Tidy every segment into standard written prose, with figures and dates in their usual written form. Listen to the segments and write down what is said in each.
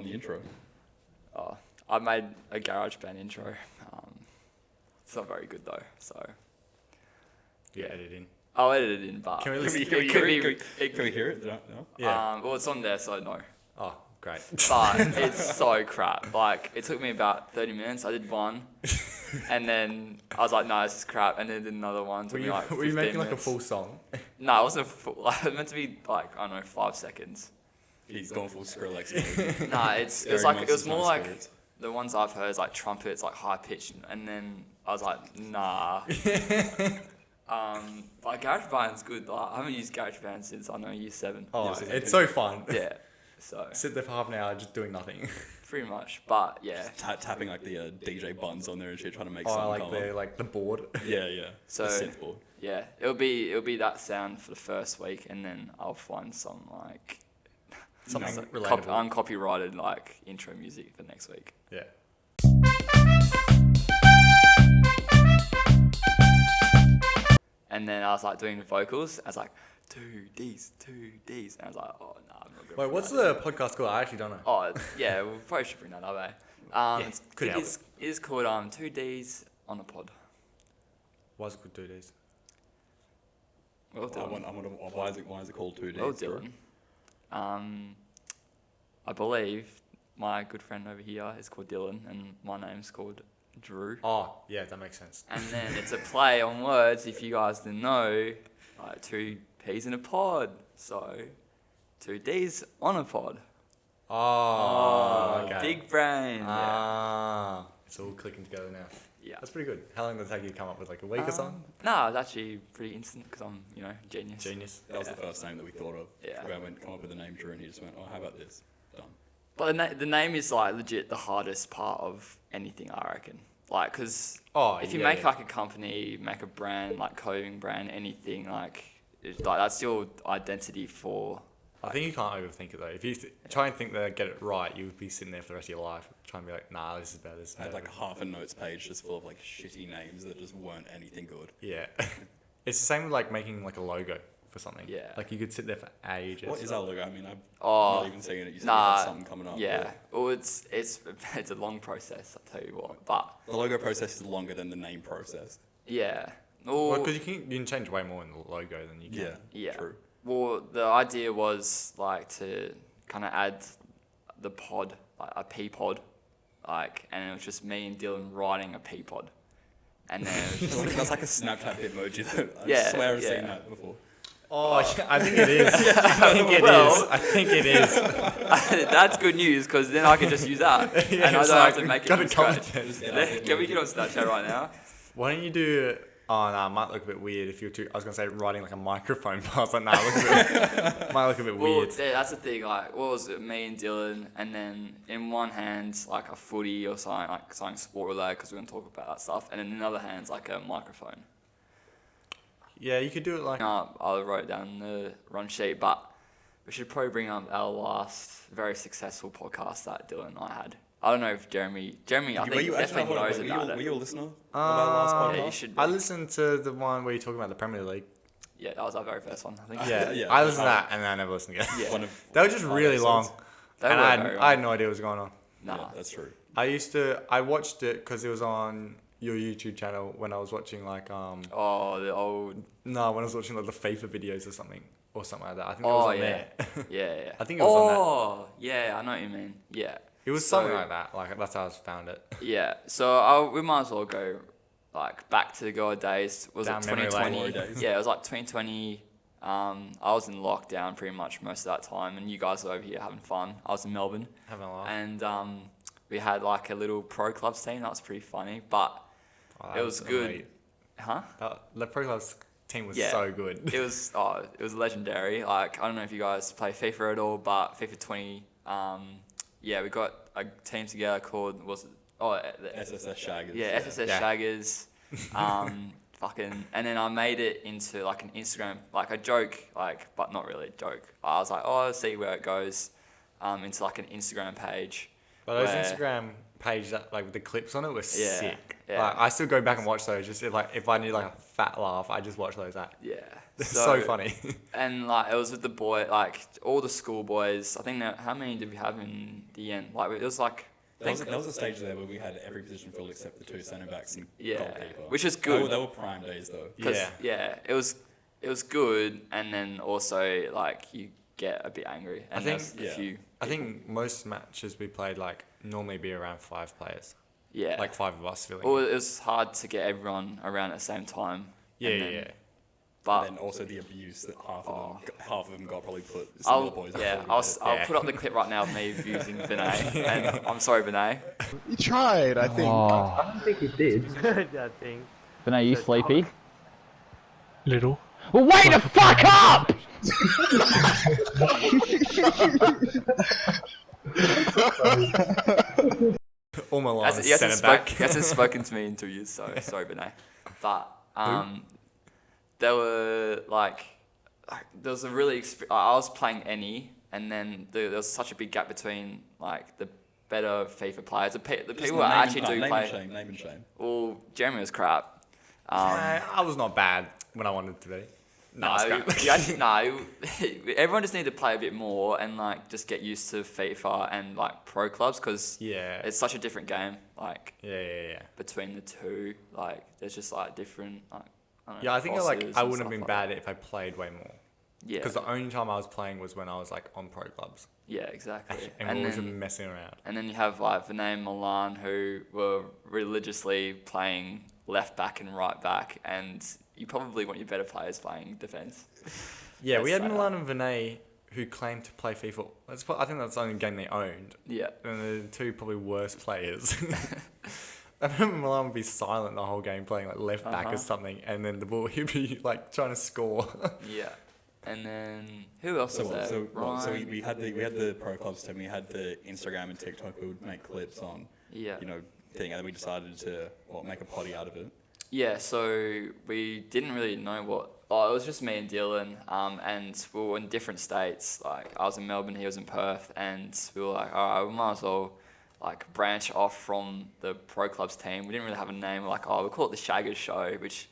on the intro? Oh, I made a garage band intro. It's not very good though, so. Yeah, edit in. I'll edit it in, but Can we listen? Can we hear it? No? Yeah. well, it's on there, so no. Oh, great. But it's so crap. Like, it took me about 30 minutes. I did one, and then I was like, no, this is crap. And then did another one. Were Took me you, like 15 were you making like a minutes. full song? No, it wasn't a full. Like, it was meant to be like, I don't know, 5 seconds. He's gone full Skrillex. Nah, it was Scary like, it monsters, was more nice like, spirits. the ones I've heard is like trumpets, like high pitched, and then I was like, nah. But GarageBand's good. Like, I haven't used GarageBand since I know year 7. Oh, Yes, it's so fun. Yeah, so Sit there for half an hour just doing nothing. pretty much. But yeah, Tapping like the DJ buttons on there and shit, trying to make Oh, something come like the board. on. Yeah. So- the synth board. yeah, it'll be that sound for the first week, and then I'll find some like Something No. relatable. uncopyrighted like intro music for next week. Yeah. And then I was like doing the vocals. I was like 2 Ds, 2 Ds, and I was like, oh no, I'm not good. Wait, what's the podcast called? I actually don't know. Oh yeah, we probably should bring that up. could help. It is called 2 Ds on a pod. Why's it called 2 days? Well done. Why is it called 2D? Well done. I believe my good friend over here is called Dylan, and my name's called Drew. Oh, yeah, that makes sense. And then it's a play on words, if you guys didn't know, like 2 Ps in a pod. So, 2 Ds on a pod. Oh, okay. Big brain. Ah, it's all clicking together now. Yeah. That's pretty good. How long did it take you to come up with like a week or something? No, it's actually pretty instant because I'm, genius. Genius. That was the first name that we thought of. Yeah. We went come up with the name Drew, and he just went, "Oh, how about this?" Done. But the name is like legit the hardest part of anything, I reckon. Like, because if you make like a company, make a brand, like clothing brand, anything, like that's your identity for. I think you can't overthink it though. If you try and think that get it right, you would be sitting there for the rest of your life trying to be like, nah, this is better. This is I better. had like half a notes page just full of like shitty names that just weren't anything good. Yeah. It's the same with like making like a logo for something. Yeah. Like you could sit there for ages. What is our logo? I mean, I'm Oh, not even saying it. You said you nah, had something coming up. Yeah. Well, it's a long process, I'll tell you what. But The logo process is longer than the name process. yeah. Well, because you can change way more in the logo than you can. Yeah. True. Well, the idea was like to kind of add the pod, like a pea pod, like, and it was just me and Dylan riding a pea pod, and then it was just That's like a Snapchat Bitmoji though. I Yeah, swear I've yeah. seen that before. Oh, I think it is. I think it is. Well- I think it is. that's good news because then I can just use that, Yeah, and I it's don't have like, to make it got from a scratch. content. Can we get on Snapchat right now? Why don't you do? Oh no, it might look a bit weird if you're too. I was gonna say riding like a microphone, but I was like, nah, it might look a bit Well, weird. yeah, that's the thing. Like, what was it? Me and Dylan, and then in one hand, like a footy or something, like something sport related, because we're gonna talk about that stuff, and then in the other hand's like a microphone. Yeah, you could do it like. I wrote it down in the run sheet, but we should probably bring up our last very successful podcast that Dylan and I had. I don't know if Jeremy, I think definitely knows about Were it. you a listener of our last podcast? Yeah, you should. I listened to the one where you're talking about the Premier League. Yeah, that was our very first one, I think. Yeah, Yeah, I listened to that and then I never listened again. Yeah. They were just really long, They and were I very had no idea what was going on. Nah. Yeah, that's true. I watched it because it was on your YouTube channel when I was watching like Oh, the old. no, when I was watching like the FIFA videos or something like that. I think it was on there. Yeah. I think it was on that. Oh, yeah, I know what you mean. Yeah. It was So- something like that. Like that's how I found it. Yeah. So we might as well go like back to the good old days. Was Down it memory lane. 2020? Glory days. Yeah, it was like 2020. I was in lockdown pretty much most of that time, and you guys were over here having fun. I was in Melbourne, Having a laugh. and we had like a little pro clubs team. That was pretty funny, but Oh, that it was good. elite. Huh? The Pro Clubs team was Yeah. so good. It was legendary. Like, I don't know if you guys play FIFA at all, but FIFA 20. Yeah, we got a team together called the SSS Shaggers. Yeah, SSS Yeah. Shaggers. And then I made it into like an Instagram, like a joke, like, but not really a joke. I was like, oh, let's see where it goes, into like an Instagram page. But those where- Instagram page that like with the clips on it was Yeah, sick. yeah. Like I still go back and watch those. Just if I need like a fat laugh. I just watch those at. Yeah. They're so funny. And like it was with the boy, like all the school boys. I think how many did we have in the end? Like it was like. There was a stage there where we had every position filled except the 2 centre backs and goalkeeper. Which is good. They were prime days though. Yeah, it was good, and then also like you get a bit angry. And I think most matches we played like normally be around 5 players. Yeah. Like 5 of us filling. Well, it was hard to get everyone around at the same time. Yeah. But and then also the abuse that half of them got probably put some of the boys. I'll put up the clip right now of me abusing Vinay, and I'm sorry, Vinay. He tried, I think. I don't think he did. I think. But are you sleepy? Little. Well, wait the fuck up! All my life He hasn't centre back. he hasn't spoken to me in 2 years, so sorry, Vinay. But there were there was a really I was playing any, and then there was such a big gap between like the better FIFA players, the people that actually do play. Name and shame. Well, Jeremy was crap. I was not bad when I wanted to be. No, everyone just needed to play a bit more and like just get used to FIFA and like pro clubs because it's such a different game. Like between the two, like there's just like different like. I think I wouldn't have been bad if I played way more. Yeah. Because the only time I was playing was when I was like on pro clubs. Yeah, exactly. And we wasn't messing around. And then you have like Vinay and Milan who were religiously playing left back and right back, and you probably want your better players playing defense. Yeah, we had Milan and Vinay who claimed to play FIFA. I think that's the only game they owned. Yeah. And the 2 probably worst players. I remember Milan would be silent the whole game playing like left back or something, and then the ball he'd be like trying to score. Yeah. And then who else was there? So we had the pro clubs team, we had the Instagram and TikTok we would make clips on. Yeah. Thing, and then we decided to make a potty out of it. Yeah, so we didn't really know what. Oh, it was just me and Dylan, and we were in different states. Like I was in Melbourne, he was in Perth, and we were like, all right, we might as well like branch off from the pro clubs team. We didn't really have a name. We're like, we'll call it the Shaggers Show, which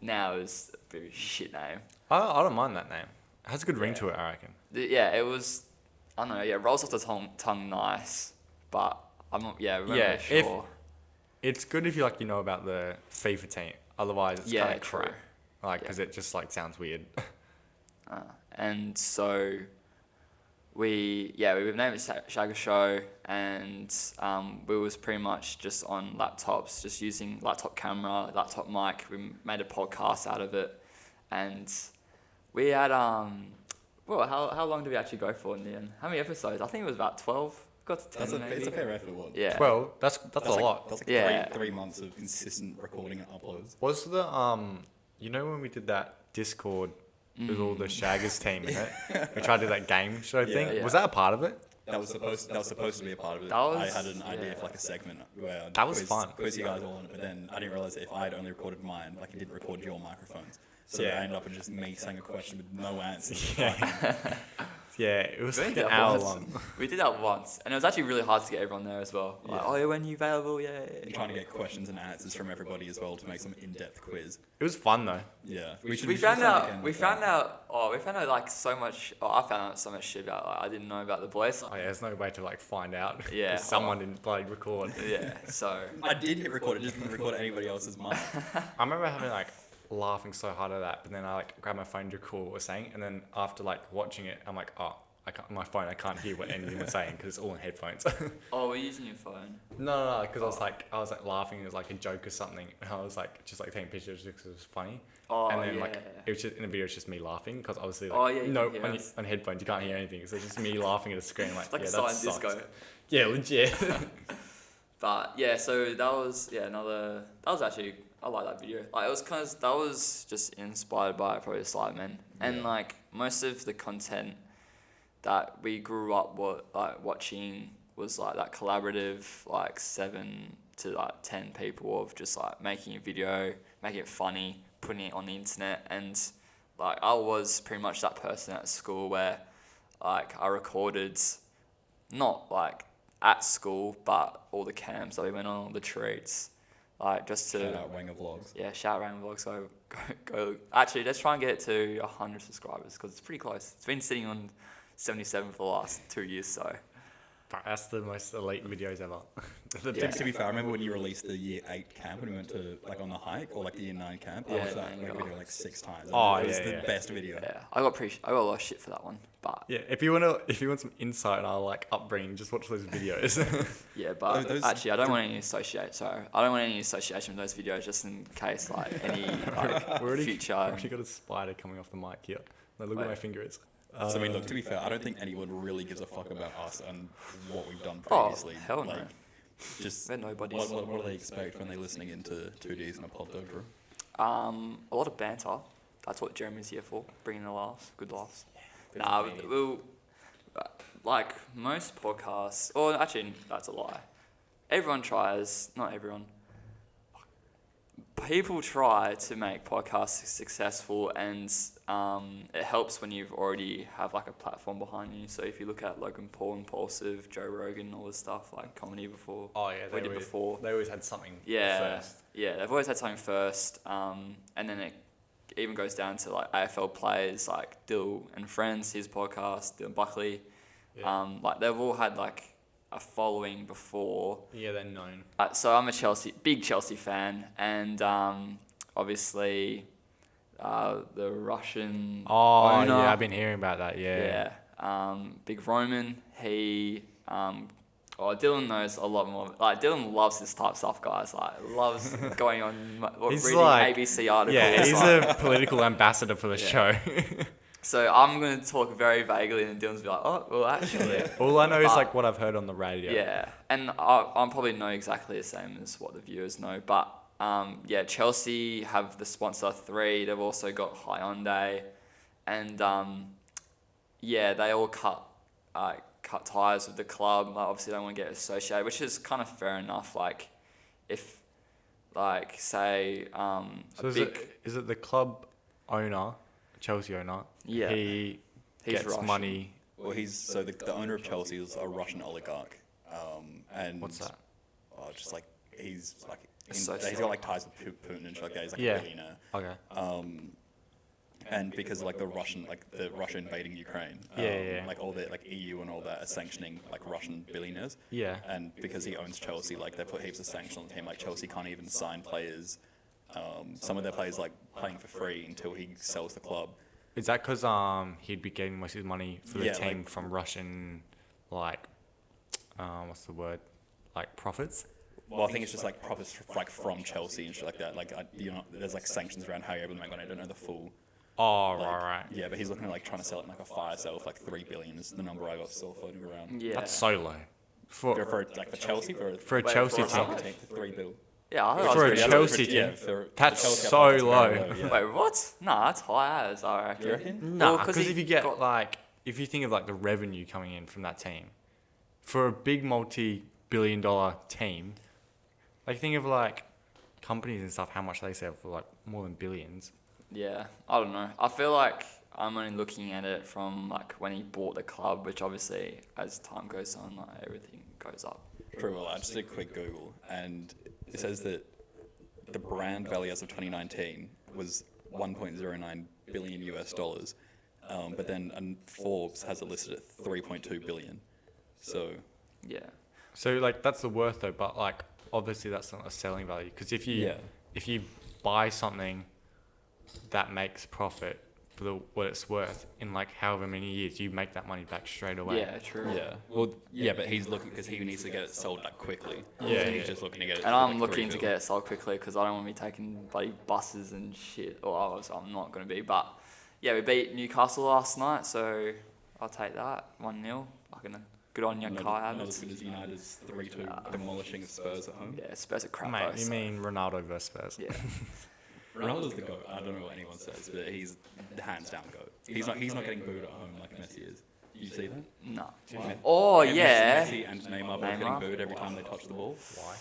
now is a bit of a shit name. I don't mind that name. It has a good ring to it, I reckon. Yeah, it was. I don't know. Yeah, rolls off the tongue nice, but I'm not. Yeah, we're not really sure. It's good if you know about the FIFA team. Otherwise, it's kind of crap. Because it just sounds weird. And so we've named it Shagger Show, and we was pretty much just on laptops, just using laptop camera, laptop mic. We made a podcast out of it, and we had how long did we actually go for in the end? How many episodes? I think it was about 12. Got to 10 maybe. It's a fair effort. What? Yeah. 12. That's a lot. That's like 3 months of consistent recording and uploads. Was the when we did that Discord with all the Shaggers team in it, we tried to do that game show thing. Yeah. Was that a part of it? That was supposed to be a part of it. I had an idea for a segment where that was fun. Quiz you guys all on it, but then I didn't realize that if I had only recorded mine, it didn't record your microphones. So I ended up with just me saying a question with no answers. Yeah, it was like an hour long. We did that once, and it was actually really hard to get everyone there as well. Like, when are you available? Yeah. And trying to get questions and answers from everybody as well to make some in-depth quiz. It was fun though. Yeah. We found out like so much. I found out so much shit about. I didn't know about the boys. Oh yeah, there's no way to find out. Yeah. Someone didn't record. Yeah. So I did hit record. It just didn't record anybody else's mic. I remember having laughing so hard at that, but then I grabbed my phone to record what we're saying, and then after watching it, I'm like, my phone, I can't hear what anything we're saying because it's all in headphones. Oh, we're using your phone. No, because I was laughing. It was like a joke or something, and I was just taking pictures because it was funny. Oh, and then yeah. it was just in the video, it's just me laughing because obviously on headphones you can't hear anything, so it's just me laughing at the screen. It's like a silent disco. Yeah, legit. But yeah, so that was actually. I like that video. That was just inspired by probably Slideman, and most of the content that we grew up watching was that collaborative 7 to 10 people of just making a video, making it funny, putting it on the internet, and I was pretty much that person at school where I recorded not at school, but all the camps that we went on, all the treats. Like just to Shout out Ranger Vlogs. yeah, shout out Ranger Vlogs. So go. Actually, let's try and get it to 100 subscribers because it's pretty close. It's been sitting on 77 for the last 2 years. So That's the most elite videos ever. To be fair, I remember when you released the year 8 camp when we went to like on the hike or like the year 9 camp. I watched that video like 6 times. It was the best video. yeah, I got a lot of shit for that one, but Yeah, if you want some insight on our like upbringing, just watch those videos. yeah, but actually, I don't want any association with those videos, just in case like any like future. I've actually got a spider coming off the mic here. No, look where my finger is. So I mean, look, to be fair, I don't think anyone really gives a fuck about us and what we've done previously. Oh, hell no. Like, just We're nobodies. what do they expect when they're listening into 2Ds and a pod though, Drew? A lot of banter. That's what Jeremy's here for, bringing the laughs, good laughs. Nah, we'll, like most podcasts, or actually, that's a lie. Everyone tries, not everyone. People try to make podcasts successful, and it helps when you've already have like a platform behind you. So if you look at Logan Paul, Impulsive, Joe Rogan, all this stuff like comedy before. Oh yeah, we did before. They always had something Yeah, first. yeah, they've always had something first, and then it even goes down to like AFL players like Dill and Friends, his podcast, Dylan Buckley. Yeah. Like they've all had like a following before. Yeah, they're known. So I'm a big Chelsea fan, and obviously the Russian owner. Yeah, I've been hearing about that. Yeah. Big Roman. He Dylan knows a lot more. Like Dylan loves this type of stuff, guys. Like loves going on reading like, ABC articles. Yeah, he's like, a political ambassador for the show. So I'm going to talk very vaguely, and Dylan's be like, oh, well, actually. All I know is like what I've heard on the radio. Yeah, and I probably know exactly the same as what the viewers know. But Chelsea have the sponsor 3. They've also got Hyundai, and they all cut ties with the club. Like, obviously, they don't want to get associated, which is kind of fair enough. Like, if say So is it the club owner, Chelsea owner? Yeah. He He's gets Russian. money. Well, the owner of Chelsea is a Russian oligarch. And What's that? Oh, just like he's So he's got like ties with Putin and shit like that. He's like Yeah. a billionaire. Okay. And because like the Russia invading Ukraine, like all the like EU and all that are sanctioning like Russian billionaires. Yeah. And because he owns Chelsea, like they put heaps of sanctions on him. Like Chelsea can't even sign players. Some of their players like playing for free until he sells the club. Is that because he'd be getting most of his money for the team from Russian, like, what's the word, like profits? Well, I think it's just like profits like from Chelsea and shit like that. Like there's like sanctions around how you're able to make money. I don't know the full. Oh, Like, right. Yeah, but he's looking at like trying to sell it in like a fire sale for like 3 billion is the number I got still floating around. Yeah. That's so low. For For Chelsea a Chelsea for a team. company? for 3 bill. Yeah, I thought For that a was pretty Chelsea low. team. Yeah, for That's Chelsea, I so think that's very low. yeah. Wait, what? Nah, that's high as, I reckon. You reckon? No, Well, 'cause because he if you get got- if you think of like the revenue coming in from that team, for a big multi-billion-dollar team, like think of like companies and stuff, how much they sell for like more than billions. Yeah, I don't know. I feel like I'm only looking at it from like when he bought the club, which obviously as time goes on, like everything goes up. True. Well, I just did a quick Google, and it says that the brand value as of 2019 was 1.09 billion US dollars, but then Forbes has it listed at 3.2 billion. So Yeah. So like that's the worth though, but like obviously that's not a selling value because if you buy something that makes profit for what it's worth in like however many years, you make that money back straight away. Yeah, true. yeah, well, yeah, but he's looking because he needs to get it sold like quickly. Yeah, so he's yeah. just looking to get it. And for, I'm like, looking 3 to bill. get it sold quickly because I don't want to be taking bloody buses and shit. Or I'm not going to be. But yeah, we beat Newcastle last night, so I'll take that 1-0. Fucking good on your car Not as habits. good as United's 3-2 demolishing of Spurs at home. Yeah, Spurs are crap. Mate, though, you so- mean Ronaldo versus Spurs? Yeah. Ronaldo's the GOAT. I don't know what anyone says, but he's the hands down GOAT. He's not getting booed at home like Messi is. Did you see that? No. Wow. Oh yeah. Messi and Neymar both Neymar? getting booed every time they touch the ball. Why?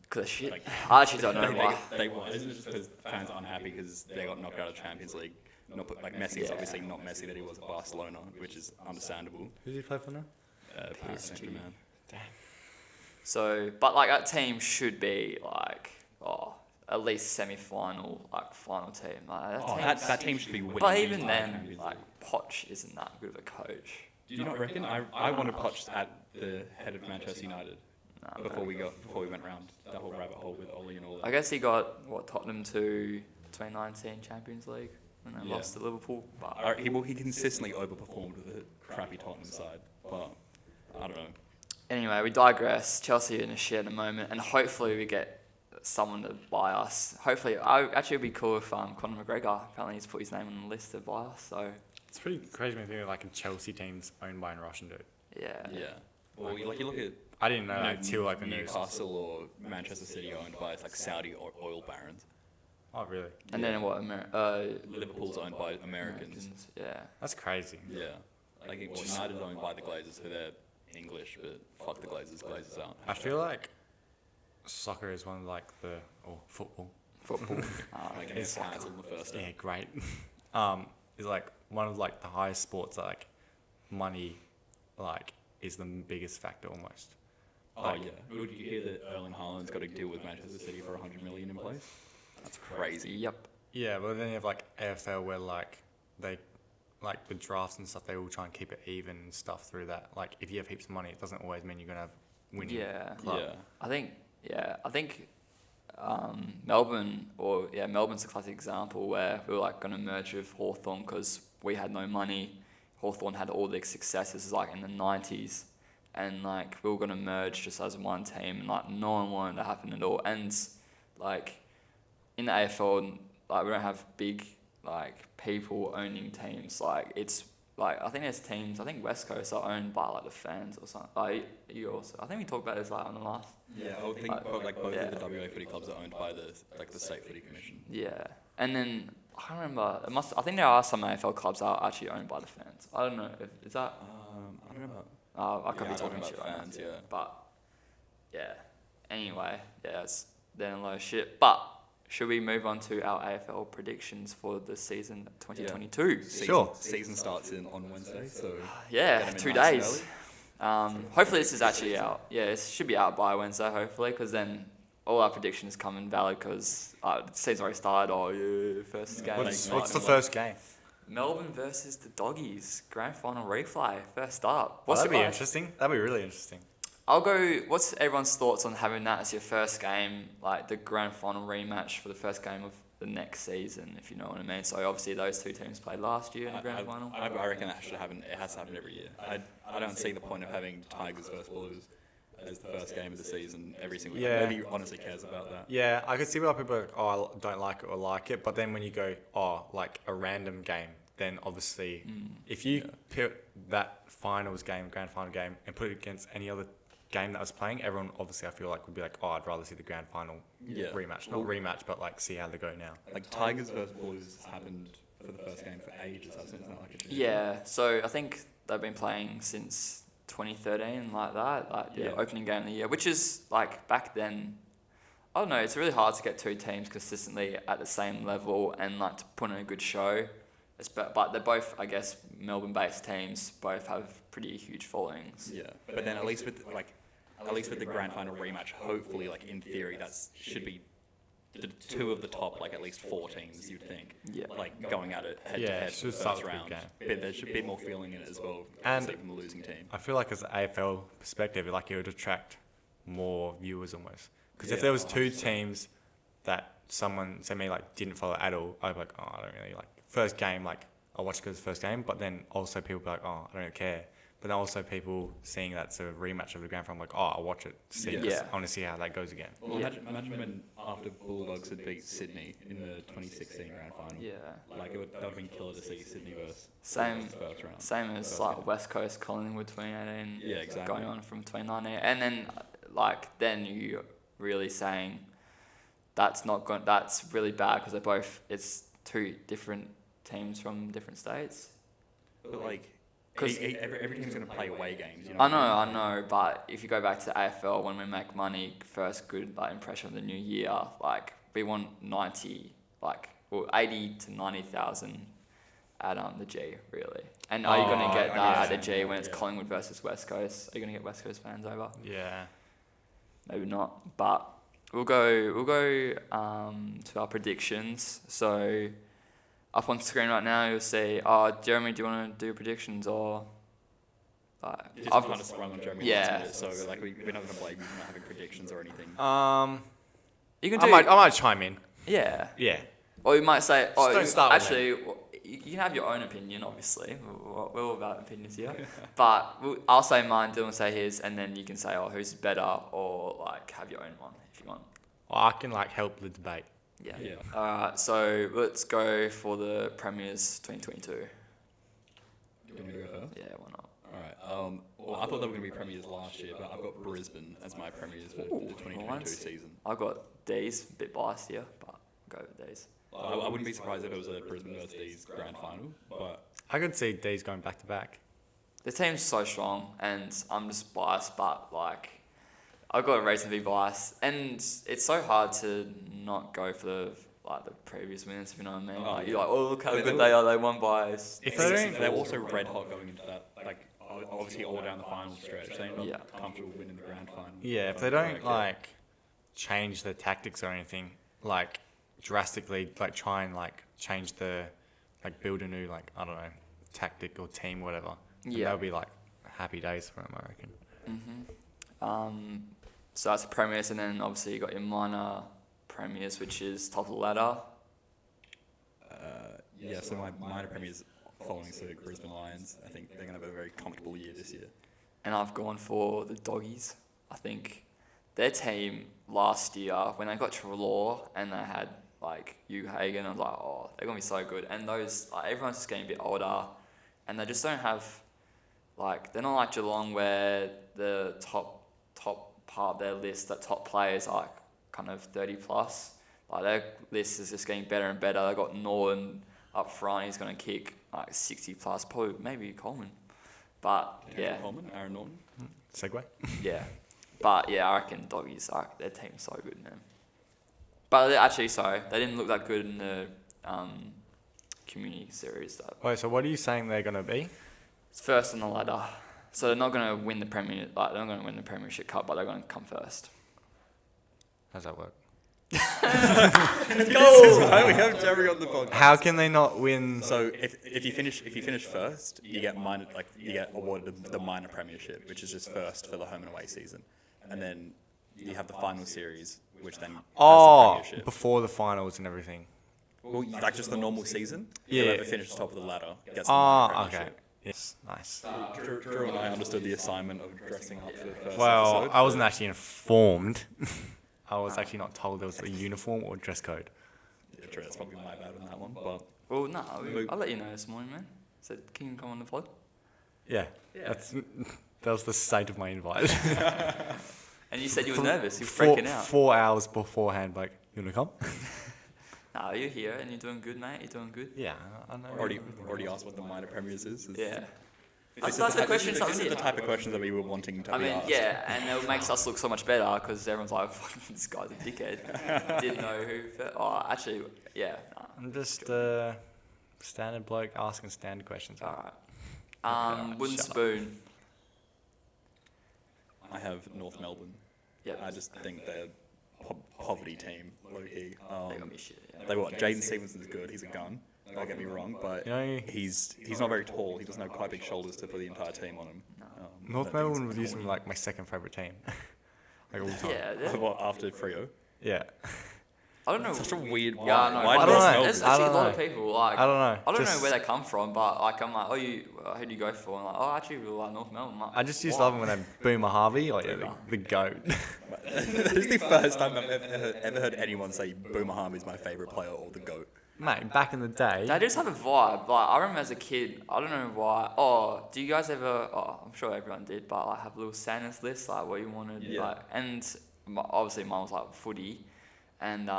Because of shit. Like- I actually don't know why. They won. Isn't it just because fans are unhappy because they got knocked out of the Champions League? Messi is obviously not Messi that he was at Barcelona, which is understandable. Who's he play for now? Paris Saint-Germain. So, but like that team should be like, at least semi-final, like final team. Like, That team should be winning. But the even entire then, Champions like League. Poch isn't that good of a coach. Do you not reckon? I wanted Poch at the head of Manchester United before we went round that whole rabbit hole with Oli and all that. I guess he got Tottenham to 2019 Champions League and then lost to Liverpool. But He consistently overperformed with a crappy Tottenham side, but I don't know. anyway, we digress. Chelsea are in a shit at the moment, and hopefully we get someone to buy us. Hopefully, actually it'd be cool if Conor McGregor apparently he's put his name on the list to buy us. So It's pretty crazy when you think like a Chelsea team's owned by a Russian dude. yeah. Well, you look at I didn't know that until like the news. Newcastle or Manchester City owned by like Saudi oil barons. Oh really? And then what? Liverpool's owned by Americans. Yeah. That's crazy. Yeah. Like United's owned by the Glazers, who they're English, but fuck the Glazers. Glazers out. I feel like soccer is one of like football. Like it's cancelled in the first. Yeah, great. Is like one of like the highest sports that, like money, like is the biggest factor almost. Oh yeah. Would you hear that Erling Haaland's got a deal with Manchester City for 100 million in place? That's crazy. Yep. Yeah, but then you have like AFL where like they, like the drafts and stuff, they all try and keep it even and stuff through that. Like if you have heaps of money, it doesn't always mean you're gonna have winning. Club. Yeah. I think Melbourne's a classic example where we were like going to merge with Hawthorn because we had no money. Hawthorn had all the successes like in the 90s, and like we were going to merge just as one team, and like no one wanted to happen at all. And like in the AFL, like we don't have big like people owning teams. Like it's like I think there's teams. I think West Coast are owned by like the fans or something. Like you also, I think we talked about this like on the last. Yeah, I think both of the WA footy clubs are owned by the state footy commission. Yeah, and then I can't remember. I think there are some AFL clubs that are actually owned by the fans. I don't know if is that. I don't know. I could be talking about shit fans, right now. yeah. But yeah. Anyway, yeah, it's then low shit. But should we move on to our AFL predictions for the season 2022? Sure. Season starts on Wednesday, so Yeah, get 'em in 2 nice and days. Hopefully this is actually out. Yeah, it should be out by Wednesday, hopefully, because then all our predictions come invalid because the season's already started. Oh, yeah, first game. What's the first game? Melbourne versus the Doggies, grand final replay, first up. That'd be interesting. That'd be really interesting. I'll go, what's everyone's thoughts on having that as your first game, like the grand final rematch for the first game of the next season, if you know what I mean? So obviously those two teams played last year in the grand final. I reckon that should happen. It has to happen every year. I don't see the point of having Tigers versus Blues as the first game of the season every single year. Nobody honestly cares about that. Yeah, I could see why people are like, oh, I don't like it or like it, but then when you go, like a random game, then obviously if you put that grand final game, and put it against any other game that was playing, everyone obviously I feel like would be like, I'd rather see the grand final rematch. Not rematch, but like see how they go now. Like Tigers versus Blues has happened for the first game for ages, hasn't it? It's not like a Yeah, so I think they've been playing since 2013, like that, opening game of the year, which is like back then. I don't know. It's really hard to get two teams consistently at the same level and like to put on a good show. But they're both, I guess, Melbourne-based teams. Both have pretty huge followings. Yeah, but then at least with the grand final rematch, hopefully, like in theory, that should be the two of the top, like at least 4 teams, you'd think. Yeah. Like going at it head to head should for the start first with a round. good game. But there should be more feeling in it as well, And instead of the losing team. I feel like as an AFL perspective, like it would attract more viewers almost. Because if Yeah, there was 2 100%. teams that someone, say me, like didn't follow at all, I'd be like, oh, I don't really like first game. Like I'll watch it because it's the first game, but then also people be like, oh, I don't really care. But then also people seeing that's a rematch of the grand final, like, oh, I'll watch it. See this. Yeah. I want to see how that goes again. Well, imagine when after Bulldogs had beat Sydney in the 2016 grand final. Yeah. Like that would have been killer to see Sydney versus Same first round. Same as First like game. West Coast Collingwood 2018. Yeah, exactly. Going on from 2019, and then then you really saying that's not going. That's really bad because it's 2 different teams from different states. But like, 'Cause- every team's going to play away games. You know I know, but if you go back to AFL, when we make money, first good like impression of the new year, like we want 80 to 90,000 at the G, really. And are you going to get that at the G when it's Collingwood versus West Coast? Are you going to get West Coast fans over? Yeah. maybe not. But we'll go to our predictions. So up on screen right now, you'll see. Jeremy, do you want to do predictions or? I've kind of sprung on Jeremy Yeah. last minute, so like we're not going to blame you for not having predictions or anything. You can do. I might chime in. Yeah. Yeah. Or you might say, don't start with actually, you can have your own opinion, obviously. We're all about opinions here. But I'll say mine, Dylan will say his, and then you can say, who's better, or like have your own one if you want. Well, I can like help the debate. Yeah. Yeah. Alright, so let's go for the Premiers 2022. You want me to go first? Yeah, why not? Alright. Well, I thought they were going to be premiers last year, but I've got Brisbane as my premiers for the 2022 season. I got D's, a bit biased here, but I'll go with D's. I wouldn't be surprised if it was a Brisbane versus D's grand final, but I could see D's going back to back. The team's so strong, and I'm just biased, but like, I've got a reason to be biased, and it's so hard to not go for the previous winners, if you know what I mean. Like, you're like, look how good they are. They won by. If they don't, they're also red hot going into that, like obviously all down the final stretch. They're not Yeah. comfortable winning the grand final. yeah, if they don't like change their tactics or anything, like drastically, like try and like change the, like build a new like I don't know tactic or team, whatever. Yeah. That'll be like happy days for them, I reckon. So that's the premiers, and then obviously you got your minor premiers, which is top of the ladder. Yeah, so my minor premiers following suit, Brisbane Lions. I think they're going to have a very comfortable year this year. And I've gone for the Doggies. I think their team last year, when they got Trelaw and they had like Hugh Hagan, I was like, they're going to be so good. And those, like, everyone's just getting a bit older, and they just don't have, like, they're not like Geelong where the top part of their list, that top players are like kind of 30 plus. Like, their list is just getting better and better. They've got Norton up front, he's going to kick like 60 plus, probably maybe Coleman. But yeah. Coleman, Aaron Norton. Segue. Yeah. But yeah, I reckon Doggies, their team's so good, man. But actually, sorry, they didn't look that good in the community series. Though. Wait, so what are you saying they're gonna be? It's first on the ladder. So they're not going to win the Premier, like they're not going to win the Premiership Cup, but they're going to come first. How's that work? Let's go! We have Jerry on the podcast. How can they not win? So if you finish first, you get awarded the minor premiership, which is just first for the home and away season, and then you have the final series, which then has the premiership. Before the finals and everything. Well, like just the normal season. Yeah. Whoever finishes top of the ladder gets the minor Okay. premiership. Yes, nice. Drew and I understood the assignment of dressing up for the first Well, episode. I wasn't actually informed. I was actually not told there was a uniform or dress code. Yeah, true, that's probably my bad on that one, but Well, no, I'll let you know this morning, man. So can you come on the vlog? Yeah. That was the state of my invite. And you said you were nervous, you were freaking out. 4 hours beforehand, like, you wanna come? No, you're here and you're doing good, mate. You're doing good. Yeah, I know. already asked what the minor premiers is. Yeah. This That's the question. This is the type of questions that we were wanting to I be mean, asked. yeah, and it makes us look so much better because everyone's like, "Fucking this guy's a dickhead." Didn't know who. Actually, yeah. Nah. I'm just standard bloke asking standard questions. All right. Wooden shut up. spoon. I have North Melbourne. Yeah. I just think they're a poverty team, low key. They're gonna be shit. Yeah. They what? Jaden Stevenson's good. He's a gun. Don't get me wrong, but You know- he's not very tall. He doesn't have quite big shoulders to put the entire team on him. North Melbourne would use them like my second favourite team. Like all the time. Yeah. they're- What, after Freo? Yeah. I don't know. Such a weird. Yeah, I know. Why I North don't know. Melbourne? There's I actually a don't lot of know. people like. I don't know. I don't know Just- where they come from, but like I'm like, who do you go for? I'm like, I actually really like North Melbourne. Like, I just used to why? love it when they Boomer Harvey, like the goat. That is the first time I've ever heard anyone say Boomer Harvey's my favourite player or the GOAT. Mate, back in the day. They just have a vibe. Like I remember as a kid, I don't know why. Do you guys ever? I'm sure everyone did, but like have a little Santa's list, like what you wanted, Yeah. like, and obviously mine was like footy, and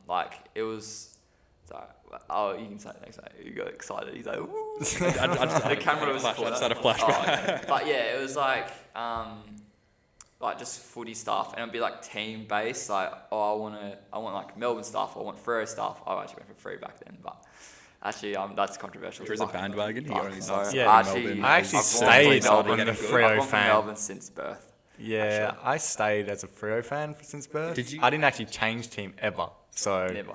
like it was. Sorry, you can say it next time. You got excited. He's like, "Woo!" The camera was I just had a flashback. okay. But yeah, it was like just footy stuff, and it'd be like team based. Like, I want like Melbourne stuff. I want Freo stuff. I actually went for free back then, but actually, that's controversial. Drew's a Fuck. bandwagon. He Fuck, only sorry. starts Yeah, in I Melbourne. actually I've stayed started on getting the good. Freo I've gone for fan. Melbourne since birth. Yeah, I stayed as a Freo fan since birth. Did you- I didn't actually change team ever. So Never.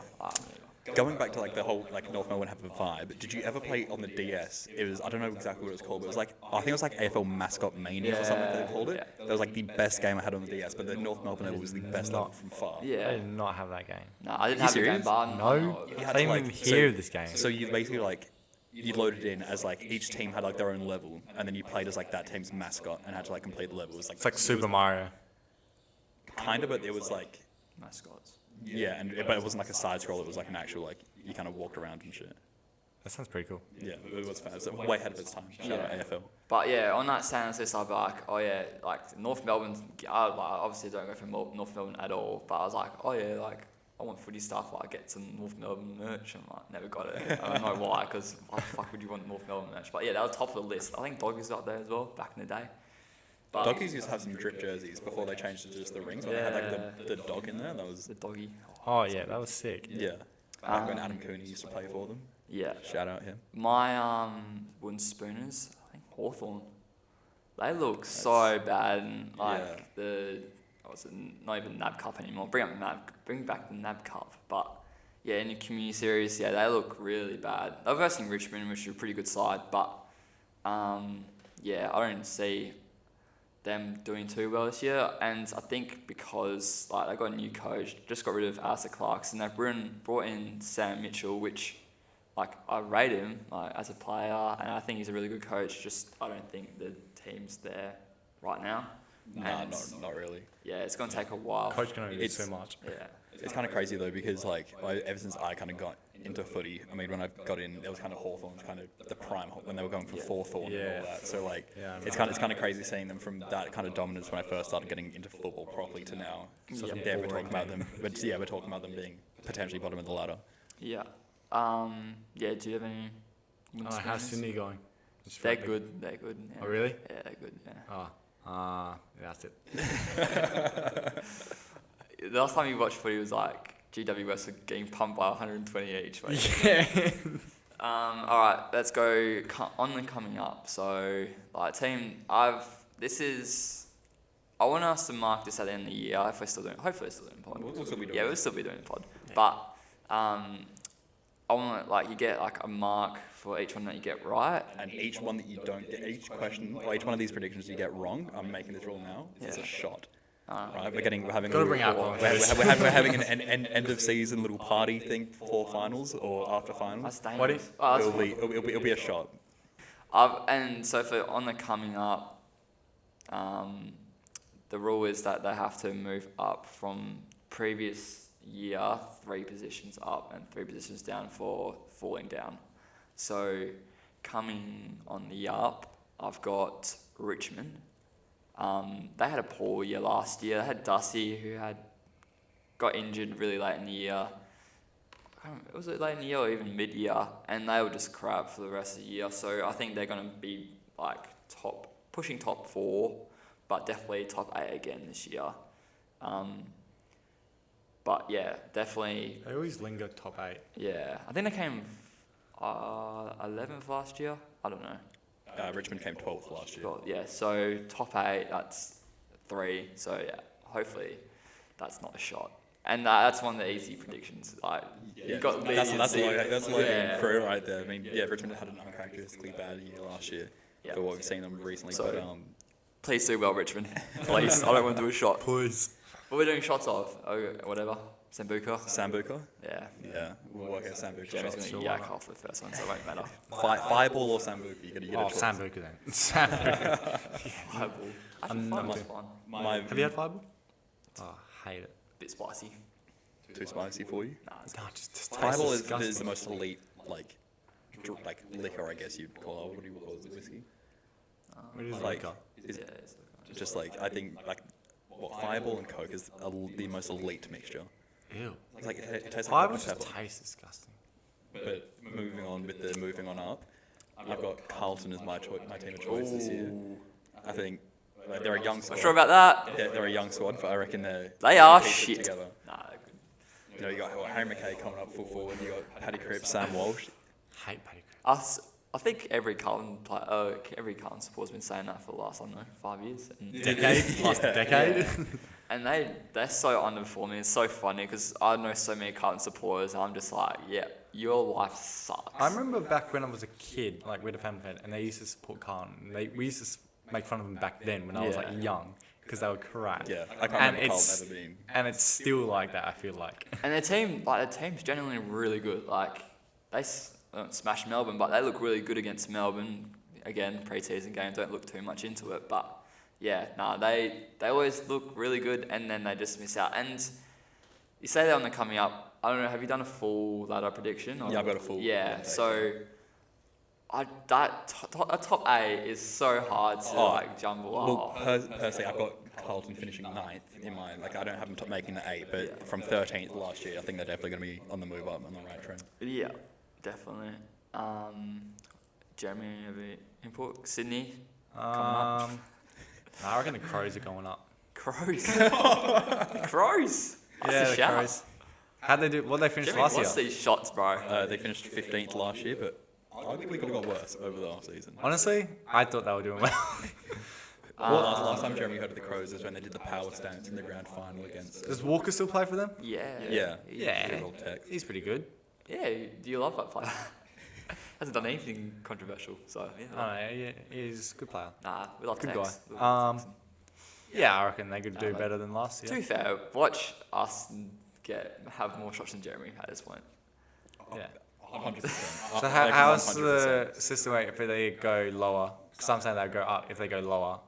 Going back to like the whole like North Melbourne have a vibe. Did you ever play on the DS? It was I don't know exactly what it was called, but it was like I think it was like AFL Mascot Mania or something they called it. Yeah. That was like the best game I had on the DS, but the North Melbourne level was the best level from far. I Yeah. did not have that game. No, I didn't You have the game, serious? but I No, know. You I had didn't to, even like, hear of this game. So you basically like you loaded in as like each team had like their own level, and then you played as like that team's mascot and had to like complete the level. It was like It's like Super Mario. kind of, but it was like Mascots. yeah, but it wasn't like a side scroll. It was like an actual like you kind of walked around and shit. That sounds pretty cool. Yeah, it was fun. It was way ahead of its time. Shout out AFL. But yeah, on that stance list, I'd be like, oh yeah, like North Melbourne. I obviously don't go for North Melbourne at all. But I was like, oh yeah, like I want footy stuff. Like get some North Melbourne merch. And like never got it. I don't know why, because why the fuck would you want North Melbourne merch? But yeah, that was top of the list. I think Doggies got there as well back in the day. But Doggies used to have some drip jerseys before they changed to just the rings. When they had like the dog in there, that was the doggy. Oh yeah, that was sick. yeah. Back when Adam Cooney used to play for them. Yeah. Shout out him. My wooden spooners, I think Hawthorn. They look so bad, and like not even NAB Cup anymore. Bring back the NAB Cup. But yeah, in the community series, yeah, they look really bad. They're versing Richmond, which is a pretty good side, but yeah, I don't see them doing too well this year. And I think because like they got a new coach, just got rid of Alistair Clarkson, and they've brought in Sam Mitchell, which like I rate him like as a player, and I think he's a really good coach. Just I don't think the team's there right now. Nah, And not really. yeah, it's gonna take a while. Coach can only do It's- so much. Yeah. It's kind of crazy though because like ever since I kind of got into footy, I mean when I got in, it was kind of Hawthorn's kind of the prime when they were going for Hawthorn and all that. So like Yeah, I it's kind of crazy seeing them from that kind of dominance when I first started getting into football properly to now. Such a Yeah, we're boring talking about game. them, but yeah, we're talking about them being potentially bottom of the ladder. Yeah. Yeah. Do you have any? Oh, how's Sydney going? Just They're for the- good. They're good. Yeah. Oh really? Yeah, they're good. Yeah. Oh, that's it. The last time you watched footy was like GWS were getting pumped by 120 each. Yeah. All right, let's go on and coming up. So, like team, I want us to mark this at the end of the year if we're still doing. Hopefully, we're still doing pod. We'll still be doing Yeah, it. we'll still be doing pod. But I want like you get like a mark for each one that you get right. And each one that you don't get, each question or each one of these predictions you get wrong, I'm making this rule now. It's a shot. Right, we're having Gotta a bring little- alcohol. we're having an end of season little party thing before finals or after finals. That's dangerous. What if- Oh, that's It'll be a shot. and so for on the coming up, the rule is that they have to move up from previous year 3 positions up and 3 positions down for falling down. So coming on the up, I've got Richmond. They had a poor year last year. They had Dusty, who got injured really late in the year. I can't remember, was it late in the year or even mid-year? And they were just crap for the rest of the year. So I think they're going to be like pushing top 4, but definitely top 8 again this year. But yeah, definitely. They always linger top 8. Yeah, I think they came 11th last year. I don't know. Richmond came 12th last year. Well, yeah, so top 8, that's 3. So yeah, hopefully that's not a shot. And that's one of the easy predictions. Like you got that's low Yeah. through right there. I mean, yeah, Richmond had an uncharacteristically bad year last year Yeah. for what we've seen them recently. So- but Please do well, Richmond. Please, I don't want to do a shot. Please. What we're doing shots of? Oh, whatever. Sambuca. Sambuca, Yeah. yeah, we'll work out Sambuca Jeremy's shots. gonna yak off the first one, so it won't matter. Fireball or Sambuca, you get a Oh, choice. Sambuca then. Sambuca. Fireball. Actually, I'm fireball's not- fun. My Have you had Fireball? Oh, I hate it. Bit spicy. too spicy for you? Nah, it's No, it just tastes Fireball is disgusting. the most elite like liquor, I guess you'd call it. What do you call it? Whiskey? It is Like, liquor. is yeah, it's just like I think like Fireball and Coke is the most elite mixture. Ew. It's like it tastes like Fireball hot just pepper. tastes disgusting. But moving on up, I've got Carlton as my team of choice this year. I think they're a young squad. not sure about that. They're a young squad, but I reckon They are piece it shit. together. Nah, they're good. You know, you got Harry McKay coming up full forward. You got Paddy Cripps, Sam Walsh. Hate Paddy Cripps. I I think every Carlton supporter's been saying that for the last, I don't know, 5 years. And Last decade. And they're so underperforming. It's so funny because I know so many Carlton supporters. And I'm just like, yeah, your life sucks. I remember back when I was a kid, like with a family friend, and they used to support Carlton. We used to make fun of them back then when I was like young because they were crap. Yeah, I can't remember Carlton ever being. And it's still like that, I feel like. And their team's genuinely really good. Like they smashed Melbourne, but they look really good against Melbourne. Again, pre-season game, don't look too much into it, but yeah, they always look really good, and then they just miss out. And you say they're on the coming up. I don't know. Have you done a full ladder prediction? Yeah, I've got a full. Yeah, so a top 8 is so hard to jumble. Well, personally, I've got Carlton finishing 9th in mind. Like I don't have them making the 8, but from 13th last year, I think they're definitely going to be on the move up on the right trend. Yeah, definitely. Jeremy, have you input? Sydney coming up. I reckon the Crows are going up. Crows. Crows. Yeah, the Crows. How'd they do? What they finished last year? What's these shots, bro? They finished 15th last year, but arguably could have got worse over the off season. Honestly, I thought they were doing well. Last time Jeremy heard of the Crows is when they did the power stance in the grand final against. Does Walker still play for them? Yeah. He's pretty good. Yeah, do you love that player? Hasn't done anything controversial, so yeah. Yeah, he's a good player. Nah, we love Good Tex. guy. Yeah, I reckon they could do better than last To year. be fair, watch us have more shots than Jeremy at this point. Yeah. 100%. So how's the system if they go lower? Because I'm saying they'll go up if they go lower.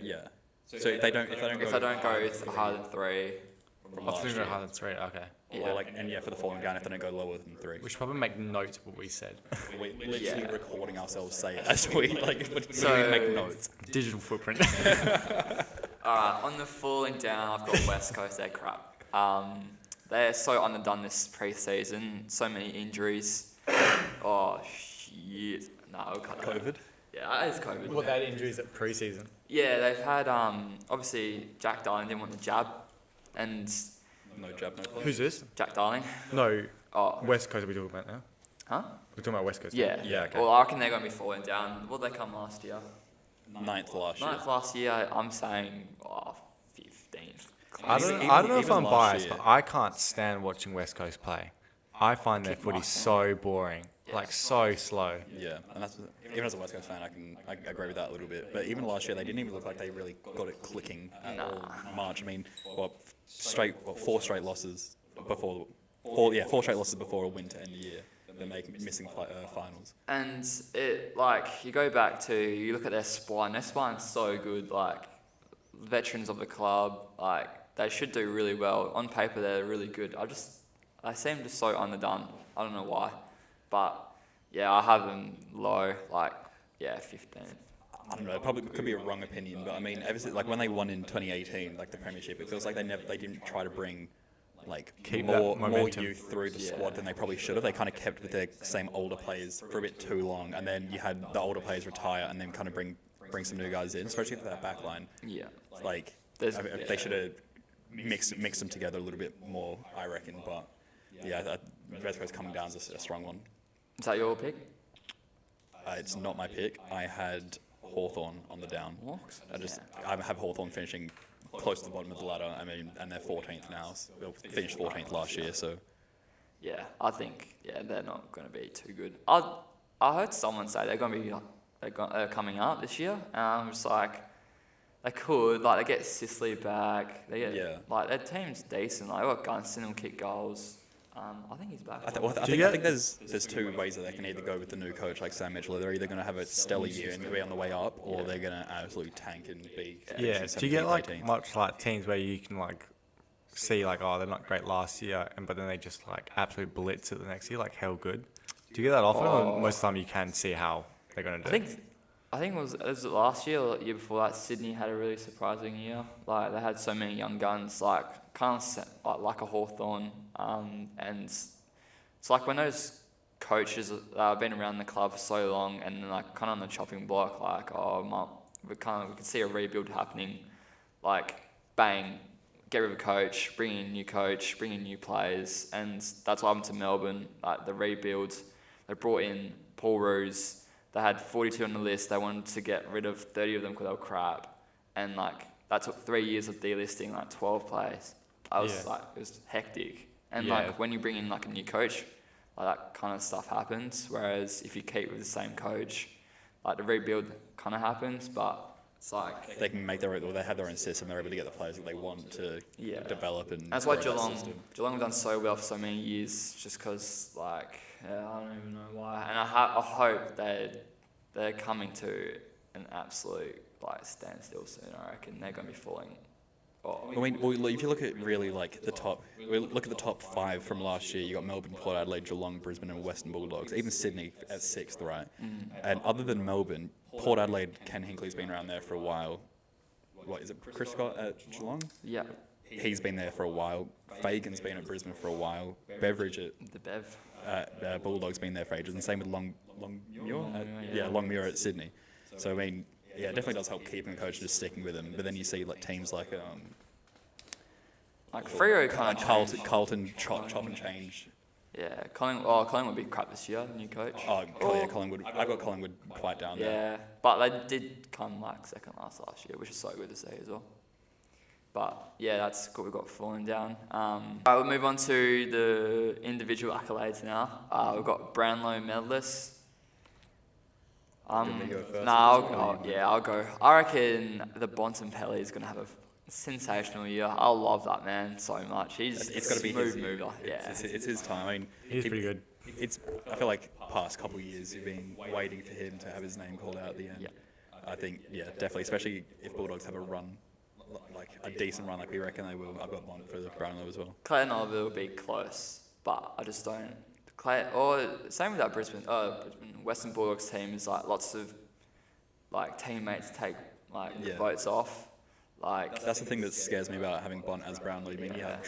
Yeah. So if they don't go higher than 3 from Oh, last three year. higher than 3. Okay. Or for the falling down if they don't go lower than 3. We should probably make notes of what we said. We're literally recording ourselves say it as we So- make notes. Digital footprint. Alright, on the falling down, I've got West Coast, they're crap. They're so underdone this pre-season, so many injuries. Oh, shit. No, we'll cut that. COVID. Yeah, that is COVID. What they had injuries at pre-season? Yeah, they've had, obviously, Jack Darling didn't want the jab, and No jab, no play. Who's this? Jack Darling. No, Oh, West Coast are we talking about now? huh? We're talking about West Coast. Yeah. Yeah, okay. Well, I reckon they're going to be falling down. What did they come last year? 9th last year. 9th last year, I'm saying 15th. I don't know if even I'm last biased, year. but I can't stand watching West Coast play. I find their footy so boring, like so slow. Yeah, and that's even as a West Coast fan, I agree with that a little bit. But even last year, they didn't even look like they really got it clicking at all March. I mean, 4 straight losses before 4 straight losses before a win to end the year. They're missing finals. And you go back to, you look at their spine's so good, like, veterans of the club, like, they should do really well. On paper, they're really good. I seem just so underdone. I don't know why. But, yeah, I have them low, 15. I don't know. It probably could be a wrong opinion, but I mean, ever since, when they won in 2018, the Premiership, it feels like they didn't try to bring Keep more that momentum. youth through the squad than they probably should have. They kind of kept with their same older players for a bit too long, and then you had the older players retire, and then kind of bring some new guys in, especially for that back line. Yeah. They should have mixed them together a little bit more, I reckon. But yeah, West Coast coming down is a strong one. Is that your pick? It's not my pick. I had Hawthorn on the down. What? I have Hawthorn finishing close to the bottom of the ladder. I mean, and they're 14th now. So they finished 14th last year, so. Yeah, I think they're not going to be too good. I heard someone say they're going to be they're coming up this year. I'm just they could they get Sicily back. They get their team's decent. They got Gunston will kick goals. I think he's back. I think there's 2 ways that they can either go with the new coach like Sam Mitchell. They're either going to have a stellar year and be on the way up, or they're going to absolutely tank and be. Yeah. Do you get 18th. much teams where you can see they're not great last year, but then they just absolute blitz it the next year, hell good? Do you get that often, or most of the time you can see how they're going to do? I think it was last year or the year before that. Sydney had a really surprising year. They had so many young guns, kind of like a Hawthorn, and it's when those coaches have been around the club for so long and kind of on the chopping block, we can see a rebuild happening. Bang, get rid of a coach, bring in a new coach, bring in new players, and that's what happened to Melbourne. The rebuild, they brought in Paul Roos. They had 42 on the list. They wanted to get rid of 30 of them because they were crap. And like that took 3 years of delisting like 12 players. I was like, it was hectic. And like when you bring in like a new coach, like that kind of stuff happens. Whereas if you keep with the same coach, like the rebuild kind of happens, but it's like they can make their own, or they have their own system. They're able to get the players that they want to develop, and that's why Geelong have done so well for so many years, just because like I don't even know why. And I hope they're coming to an absolute like standstill soon. I reckon they're going to be falling. I mean, well, if you look at really like the top, look at the top 5 from last year. You got Melbourne, Port Adelaide, Geelong, Brisbane, and Western Bulldogs. Even Sydney at 6th, right? And other than Melbourne, Port Adelaide, Ken Hinkley's been around there for a while. What is it? Chris Scott at Geelong? Yeah. He's been there for a while. Fagan's been at Brisbane for a while. Beveridge at the Bev. Bulldogs been there for ages, and same with Longmuir. Longmuir at Sydney. So I mean, yeah, it definitely does help keeping a coach and just sticking with him. But then you see like teams like Freo kind of Carlton chop and change. Yeah, Collingwood would be crap this year, new coach. Collingwood. I got Collingwood quite down there. Yeah, but they did come like second last year, which is so good to see as well. But yeah, that's good. We've got falling down. Alright, we'll move on to the individual accolades now. We've got Brownlow medalists. I'll go. I reckon the Bontempelli is going to have a sensational year. I love that man so much. It's got to be his mover. Yeah, it's his time. I mean, he's pretty good. I feel like past couple of years you've been waiting for him to have his name called out at the end. Yeah. I think definitely, especially if Bulldogs have a run, like a decent run like we reckon they will. I've got one for the Brownlow as well. Clayton Oliver will be close, but I just don't. Same with that Brisbane Western Bulldogs team is like lots of like teammates take votes off. Like that's the thing that scares me about having Bont as Brownlow. I mean, you have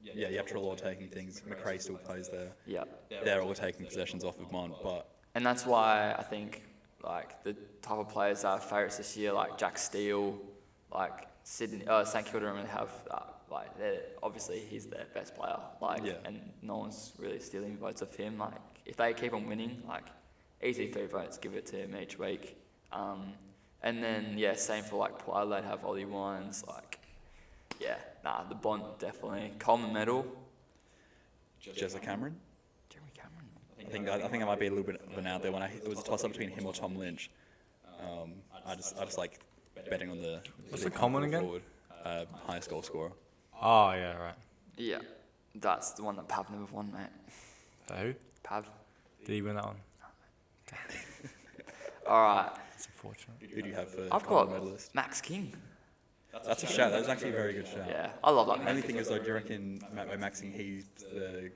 you have Treloar taking things. McRae still plays there. Yeah, they're all taking possessions off of Bont, and that's why I think like the type of players that are favourites this year, like Jack Steele, like Sydney, St Kilda don't really have that. Like, obviously he's their best player. And no one's really stealing votes of him. Like, if they keep on winning, like, easy 3 votes, give it to him each week. And then, same for, like, Port Adelaide, have Ollie Wines. Like, the Bont, definitely. Coleman medal. Jezza Cameron? Jeremy Cameron. I think I might be a little bit of an out there. When it was a toss-up between him or Tom Lynch. I just like betting on the... What's the Coleman again? Forward, highest goal scorer. Oh, yeah, right. Yeah, that's the one that Pav never won, mate. Who? Pav. Did he win that one? All right. That's unfortunate. Who do you have for I've got medalist? Max King. That's a shout. That's actually a very good shout. Yeah, I love that. The only thing is, though, do you reckon Max King, he's the...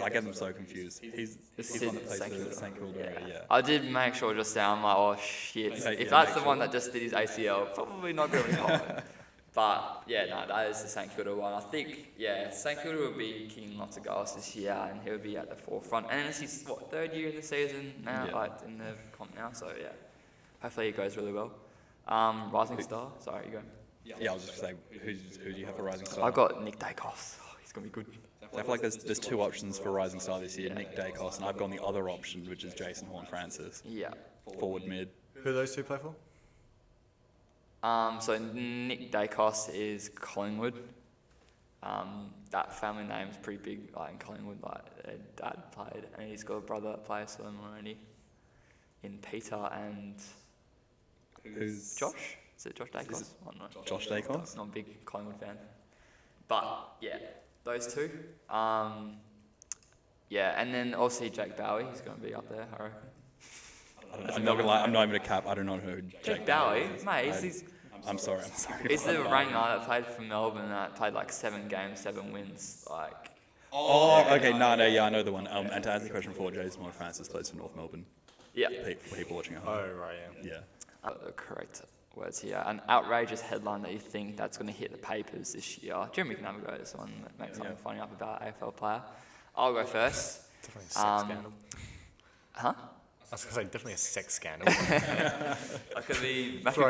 I get them so confused. He's one that plays for St Kilda. Yeah. I did make sure just sound like, oh shit. If that's the one that just did his ACL, probably not going to win. But that is the St Kilda one. I think St Kilda will be kicking lots of goals this year, and he'll be at the forefront. And it's his 3rd year in the season now, in the comp now. So hopefully it goes really well. Rising Star. Sorry, you go. Yeah, I was just going to say, who do you have for Rising Star? I've got Nick Dacos. Oh, he's gonna be good. I feel like there's 2 options for Rising Star this year, Nick Dacos, and I've gone the other option, which is Jason Horne-Francis. Yeah. Forward mid. Who do those 2 play for? So Nick Dacos is Collingwood. That family name is pretty big, like in Collingwood. Like their dad played, and he's got a brother that plays for them already. In Peter and Who's Josh? Is it Josh Dacos? I don't know. Josh Dacos? Not a big Collingwood fan, but those 2. And then obviously Jake Bowie. He's going to be up there, I reckon. I'm not gonna lie. I'm not even a cap. I don't know who Jake Bowie, mate. I'm sorry. He's the rank guy that played for Melbourne. That played like 7 games, 7 wins. Like. Oh, okay. No. Yeah, I know the one. And to answer the question before, Jason Horne-Francis plays for North Melbourne. Yeah. People watching at home. Oh, right. Yeah. The correct words here. An outrageous headline that you think that's going to hit the papers this year. Jeremy can have a go at this one that makes something funny up about AFL player. I'll go first. Definitely a sex scandal. Huh? I was going to say, definitely a sex scandal. That could be Matthew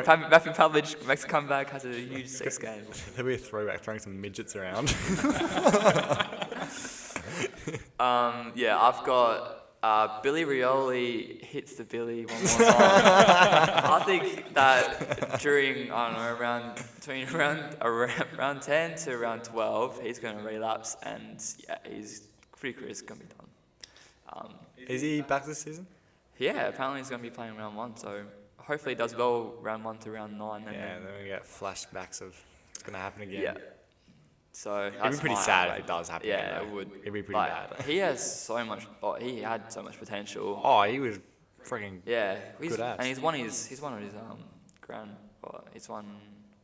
Pavlich makes a comeback, has a huge sex scandal. There'll be a throwback, throwing some midgets around. I've got Billy Rioli hits the Billy one more time. I think that during, I don't know, between around 10 to around 12, he's going to relapse, and yeah, he's pretty clear it's going to be done. Is he back this season? Yeah, apparently he's going to be playing round 1, so hopefully he does well round 1 to round 9. And Yeah, then we get flashbacks of it's going to happen again. yeah. So It'd that's be pretty my sad if outrage. it does happen. Yeah, again, it though. would. It'd be pretty Like, bad. he has so much. Oh, he had so much potential. Oh, he was freaking. Yeah, Good ass. and he's won his grand. He's won.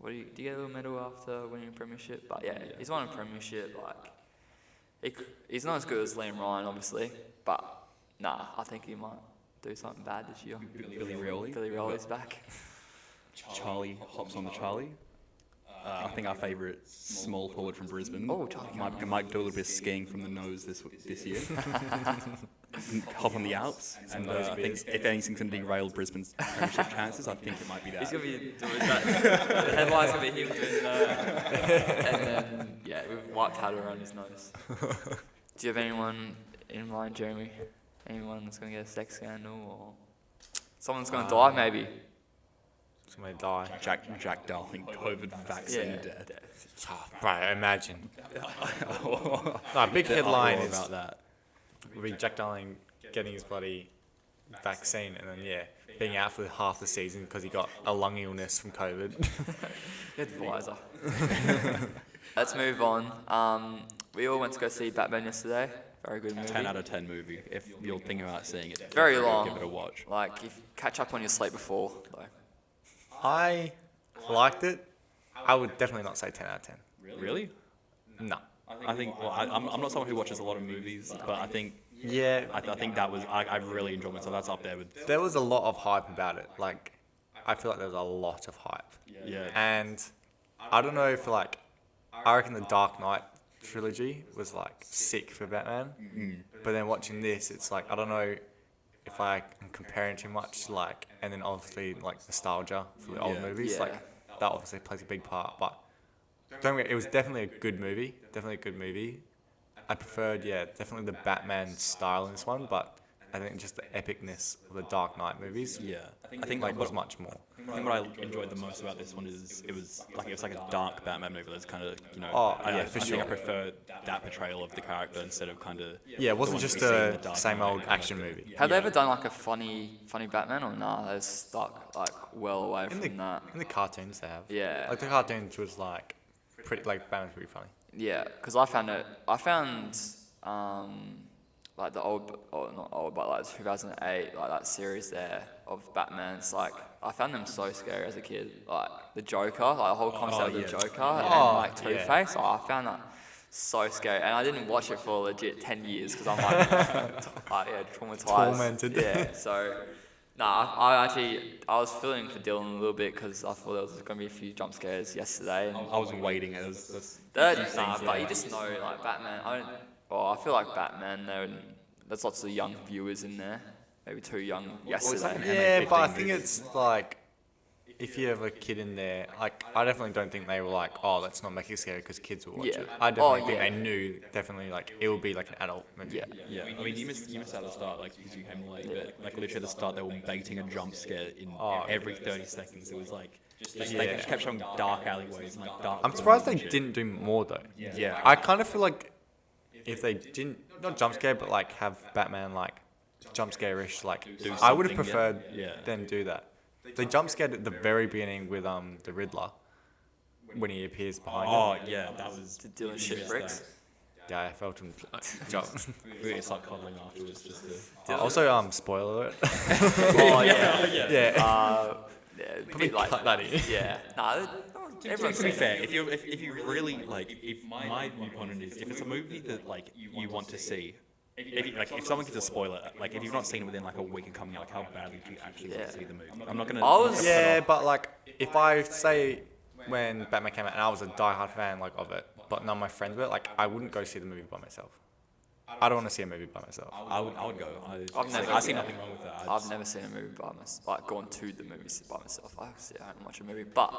Do you get a little medal after winning a premiership? But yeah, he's won a premiership. Like, he's not as good as Liam Ryan, obviously, but nah, I think he might do something bad this year. Billy Rioli. Billy Rioli's back. Charlie hops on the Charlie. I think our favourite small forward from Brisbane Oh, Charlie might do a little bit of skiing from the nose this year. Hop on the Alps, and I think if anything's going to derail Brisbane's premiership chances, I think it might be He's that. gonna be doing that. The headline's gonna be him doing that, and then yeah, with white powder around his nose. Do you have anyone in mind, Jeremy? Anyone that's gonna get a sex scandal, or someone's gonna die, maybe? Somebody die. Jack Darling, COVID vaccine death. Oh, right, imagine. No, big headline is about that. would be Jack Darling getting his bloody vaccine and then being out for half the season because he got a lung illness from COVID. Good advisor. Let's move on. We all went to go see Batman yesterday. Very good movie. 10 out of 10 movie. If you're thinking about seeing it, Very long. Give it a watch. Like, if catch up on your sleep before, though. I liked it. I would definitely not say 10 out of 10. Really? No. I think. Well, I'm not someone who watches a lot of movies, but I think. Yeah, I think that was. I really enjoyed myself. That's up there with. there was a lot of hype about it. Like, I feel like there was a lot of hype. Yeah. And I don't know if I reckon the Dark Knight trilogy was like sick for Batman. But then watching this, it's like, I don't know if I am comparing too much, like, and then obviously like nostalgia for the old movies, Yeah. like that obviously plays a big part. But don't get, it was definitely a good movie. I preferred, definitely the Batman style in this one, but I think just the epicness of the Dark Knight movies, Yeah. I think like, was much more. I think what I enjoyed the most about this one is it was like a dark Batman movie. That's kind of I think I prefer that portrayal of the character instead of kind of Yeah, it wasn't just a same old action movie. Have they ever done like a funny Batman, or nah? They're stuck like well away from that. In the cartoons they have. Yeah. Like the cartoons was like pretty, like Batman's pretty funny. Yeah, because I found like the old, or not old, but like 2008, like that series there of Batman. It's like I found them so scary as a kid. Like the Joker, like the whole concept of the Joker, and like Two-Face. I found that so scary, and I didn't watch it for legit 10 years because I'm like, traumatized. Tormented. Yeah, so. I was feeling for Dylan a little bit because I thought there was going to be a few jump scares yesterday. And I was waiting. It was but you just know, like Batman. I feel like Batman. There's lots of young viewers in there. Maybe too young yesterday. Yeah, but I think it's like if you have a kid in there, like I definitely don't think they were like, oh, let's not make it scary because kids will watch it. I definitely think they knew definitely like it would be like an adult movie. Yeah. I mean, you missed out at the start, like because you came late. But like literally at the start, they were baiting a jump scare in every 30 seconds. It was like they just kept showing dark alleyways and like dark. I'm surprised they didn't do more though. Yeah. I kind of feel like if they didn't, not jump scare, but like have Batman like jump scare-ish, like I would have preferred them do that. They jump scared at the very beginning with the Riddler when he appears behind him. Oh yeah, that was Dylan shit bricks. Yeah, I felt him jump. We were like cuddling afterwards just to. Also, spoiler alert. Oh yeah. Yeah. Probably like cut that in. Yeah. Nah. Everyone's To be seen fair, if you really like, if my viewpoint on it is, if it's a movie that like you want to see, if someone gives a spoiler, like if you've not seen it within like a week of coming out, like how badly do you actually want to see the movie? I'm not gonna. Yeah, but like if I say when Batman came out and I was a diehard fan like of it, but none of my friends were, like I wouldn't go see the movie by myself. I don't want to see a movie by myself. I would go. I see nothing wrong with that. I've never seen a movie by myself. Like gone to the movies by myself. I don't watch a movie, but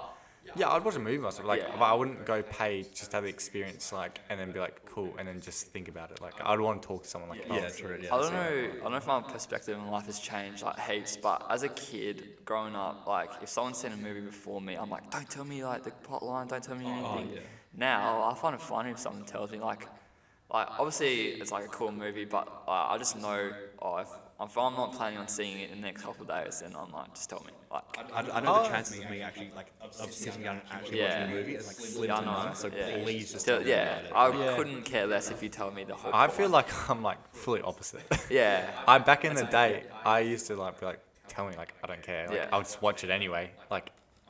Yeah, I'd watch a movie myself. Like, Yeah. but I wouldn't go pay just to have the experience, like, and then be like, cool, and then just think about it. Like, I'd want to talk to someone like, Yeah, true. Yeah, I don't know if my perspective on life has changed like heaps, but as a kid growing up, like if someone's seen a movie before me, I'm like, don't tell me like the plot line, don't tell me anything. yeah. Now I find it funny if someone tells me like obviously it's like a cool movie, but I just know if I'm not planning on seeing it in the next couple of days, then I'm like, just tell me. Like, I know the chances of me actually of sitting down and actually watching a movie is like slim Yeah, I to know, none. So yeah. please just Still, tell me yeah, about it. I couldn't care less if you tell me the whole. I plot feel line. like I'm like fully opposite. Yeah. Back in the day, I used to like be like, tell me, like, I don't care. Like, Yeah. I'll just watch it anyway. Like,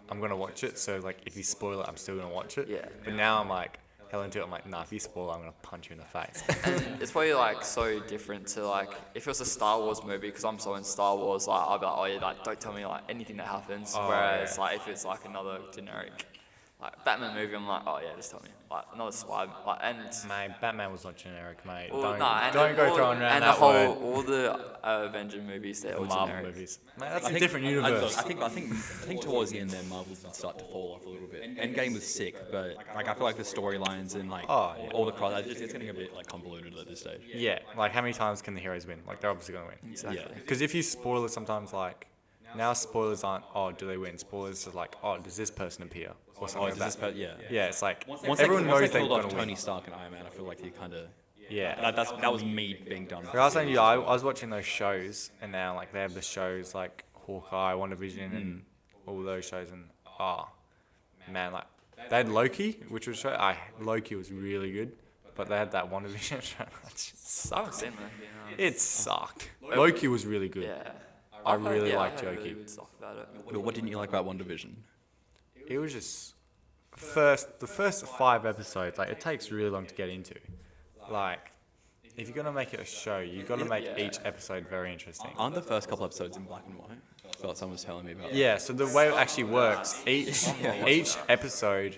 I'm gonna watch it. So like, if you spoil it, I'm still gonna watch it. Yeah. But now I'm like hell into it. I'm like, nah, if you spoil it, I'm gonna punch you in the face. And it's probably like so different to like if it was a Star Wars movie, because I'm so in Star Wars, like I'll be like, oh yeah, like don't tell me like anything that happens. Oh, Whereas yeah. like if it's like another generic like Batman movie, I'm like, oh yeah, just tell me. Like another spy, like and Mate, Batman was not generic, mate. well, don't nah, and don't go all, throwing around and that the whole word. all the Avenger movies, they're The all Marvel generic. movies. Mate, that's I a think- different universe. I think towards the end there, Marvel did start to fall off a little bit. Endgame was sick, but like I feel like the storylines and like Oh, yeah. all the cross, it's getting a bit like convoluted at this stage. Yeah, like how many times can the heroes win? Like they're obviously gonna win. Exactly. Yeah. Because if you spoil it, sometimes like now spoilers aren't, oh, do they win? Spoilers are like, oh, does this person appear or something like that. Yeah. Yeah, it's like Once everyone knows they they're killed off gonna Tony win. Stark and Iron Man, I feel like he kind of Yeah. that was me being done. Like I was saying to you, I was watching those shows, and now like they have the shows like Hawkeye, WandaVision, and all those shows, and man, like they had Loki, which was Loki was really good, but they had that WandaVision show. I haven't seen that. It sucked. Loki was really good. Yeah. I I've heard- really yeah, like I've heard Loki. really good stuff about it. But what didn't you like about WandaVision? It was just the first 5 episodes. Like it takes really long to get into. Like if you're gonna make it a show, you got to make each episode very interesting. Aren't the first couple episodes in black and white? I felt like someone was telling me about. Yeah. So the way it actually works, each episode,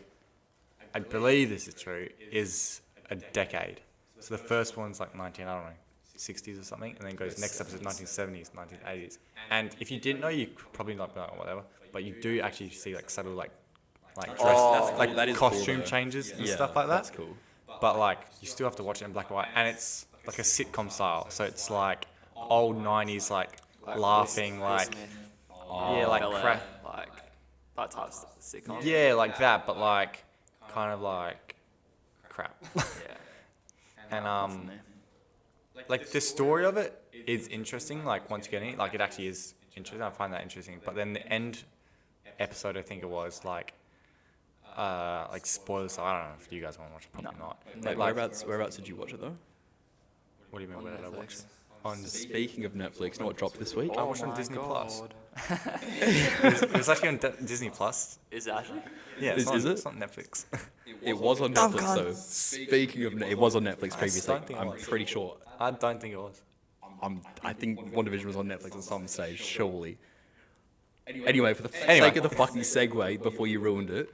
I believe this is true, is a decade. So the first one's like 60s or something, and then goes next episode 1970s, 1980s. And if you didn't know, you could probably not be like whatever, but you do actually see like subtle like dress, that's cool. like That is cool, costume though. changes and Yeah, stuff like that. That's cool. But like you still have to watch it in black and white, and it's like a sitcom style. So it's like old 90s like laughing Will like Smith, yeah like Bel-Air, crap. like that type of sitcom. Yeah, like that, but like kind of like crap. Yeah. And From there. like the story of it is interesting. Like once you get in it, like it actually is interesting. I find that interesting. But then the end episode, I think it was like spoilers. So I don't know if you guys want to watch it. Probably not. But like, Whereabouts did you watch it though? what do you mean? Where did I watch Netflix. it? On Speaking of Netflix, you know what dropped this week? I watched on my Disney Plus. God. It was actually on Disney Plus. Is it actually? Yeah, it's Is on, it? It's on Netflix. It was on Dumb Netflix cunt. though. Speaking of, it was on Netflix previously. don't think it I'm was. pretty sure. I don't think it was. I think WandaVision was on Netflix at some stage, surely. Anyway, for the Anyway. sake of the fucking segue, before you ruined it,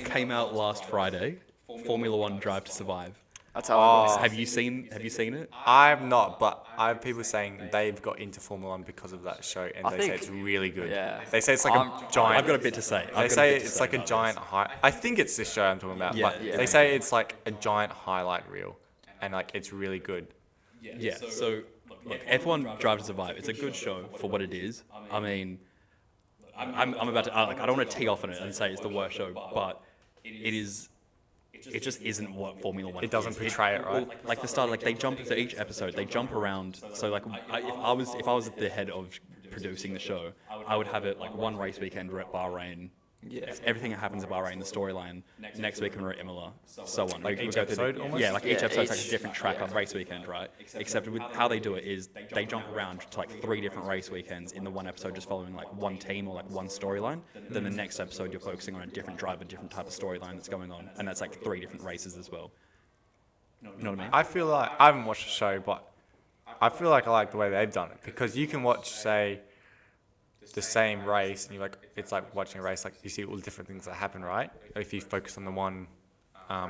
came out last Friday. Formula One Drive to Survive. That's how it was. Have you seen it? I'm not, but I have people saying they've got into Formula One because of that show, and I they say think- it's really good. yeah. They say it's like I'm- a giant. I've got a bit to say. They say it's like a giant high. I think it's this show I'm talking about, Yeah, but yeah. they say it's like a giant highlight reel, and like it's really good. Yeah. So, look, F1 Drive to Survive. It's a good show for what it is. I mean, I'm about to I don't want to tee off on it and say it's the worst show, but it is. It just isn't what Formula One. It doesn't is. portray it right. Well, like the start, like they jump into each episode. They jump around. So like, if I was at the head of producing the show, I would have it like one race weekend we're at Bahrain. Yeah. Everything that happens at Bahrain, the storyline. Next week we're at Imola, so on. Like We each go through episode almost? Yeah, like each Yeah, episode's like a each- different track on race weekend, right? Except with how they do it is they jump around to like 3 different race weekends in the one episode, just following like one team or like one storyline. Then the next episode you're focusing on a different driver, different type of storyline that's going on, and that's like 3 different races as well. You know what I mean? I feel like I haven't watched the show, but I feel like I like the way they've done it because you can watch, say, the same race, and you're like, it's like watching a race. Like you see all the different things that happen, right? If you focus on the one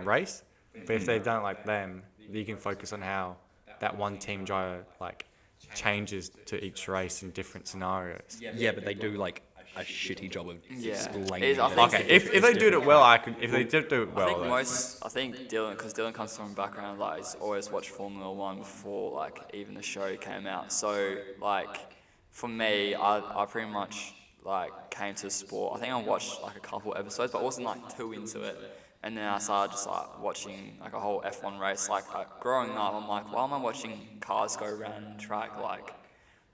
race, but if they've done it like them, you can focus on how that one team driver like changes to each race in different scenarios. Yeah, but they do like a shitty job of Yeah. explaining. I think- Okay, if they did it well, I could. If they did do it well, I think Dylan, because Dylan comes from a background like he's always watched Formula One before like even the show came out. So like for me, I pretty much like came to sport. I think I watched like a couple episodes, but I wasn't like too into it. And then I started just like watching like a whole F1 race. Like growing up, I'm like, why am I watching cars go around track like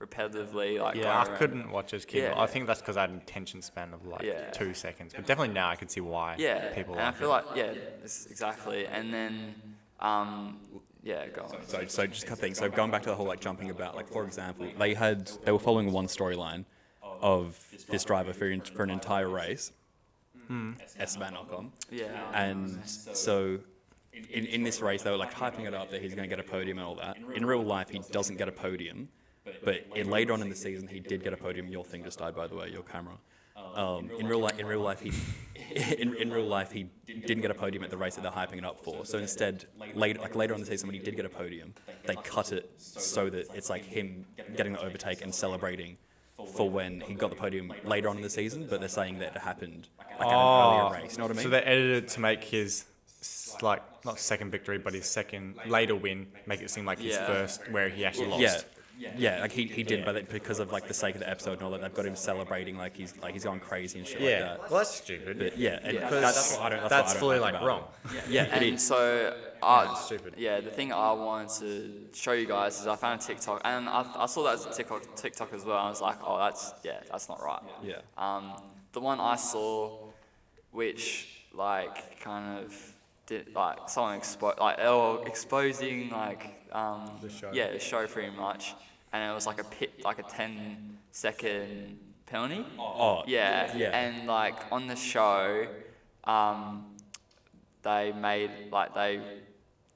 repetitively? Like yeah, going I around? couldn't watch as a kid. Yeah. I think that's because I had an attention span of like Yeah. 2 seconds. But definitely now I can see why people and like I feel it. like this exactly. And then yeah, go on. So just a couple things. So going back to the whole like jumping about, like for example, they were following one storyline of this driver for an entire race, Esteban Ocon. Yeah. And so in this race, they were like hyping it up that he's going to get a podium and all that. In real life, he doesn't get a podium, but later on in the season, he did get a podium. Your thing just died, by the way, your camera. In real life, he didn't get a podium at the race that they're hyping it up for. So instead, later on in the season, when he did get a podium, they cut it so that it's like him getting the overtake and celebrating for when he got the podium later on in the season. But they're saying that it happened like at an earlier race. You know what I mean? So they edited it to make his like not second victory, but his second later win, make it seem like his first where he actually lost. Yeah, like he did, but because of like the sake of the episode and all that, they've got him celebrating like he's going crazy and shit like that. Well, that's stupid. But yeah, and Because that's what I don't. that's fully like like about wrong. it. Yeah, it And is. so, it's stupid. yeah, the thing I wanted to show you guys is I found a TikTok, and I saw that as a TikTok as well. I was like, oh, that's not right. Yeah. The one I saw, which like kind of did like someone they were exposing like The show. yeah, the show pretty much, and it was like a 10-second penalty. Oh. Yeah. Yeah. And like on the show, they made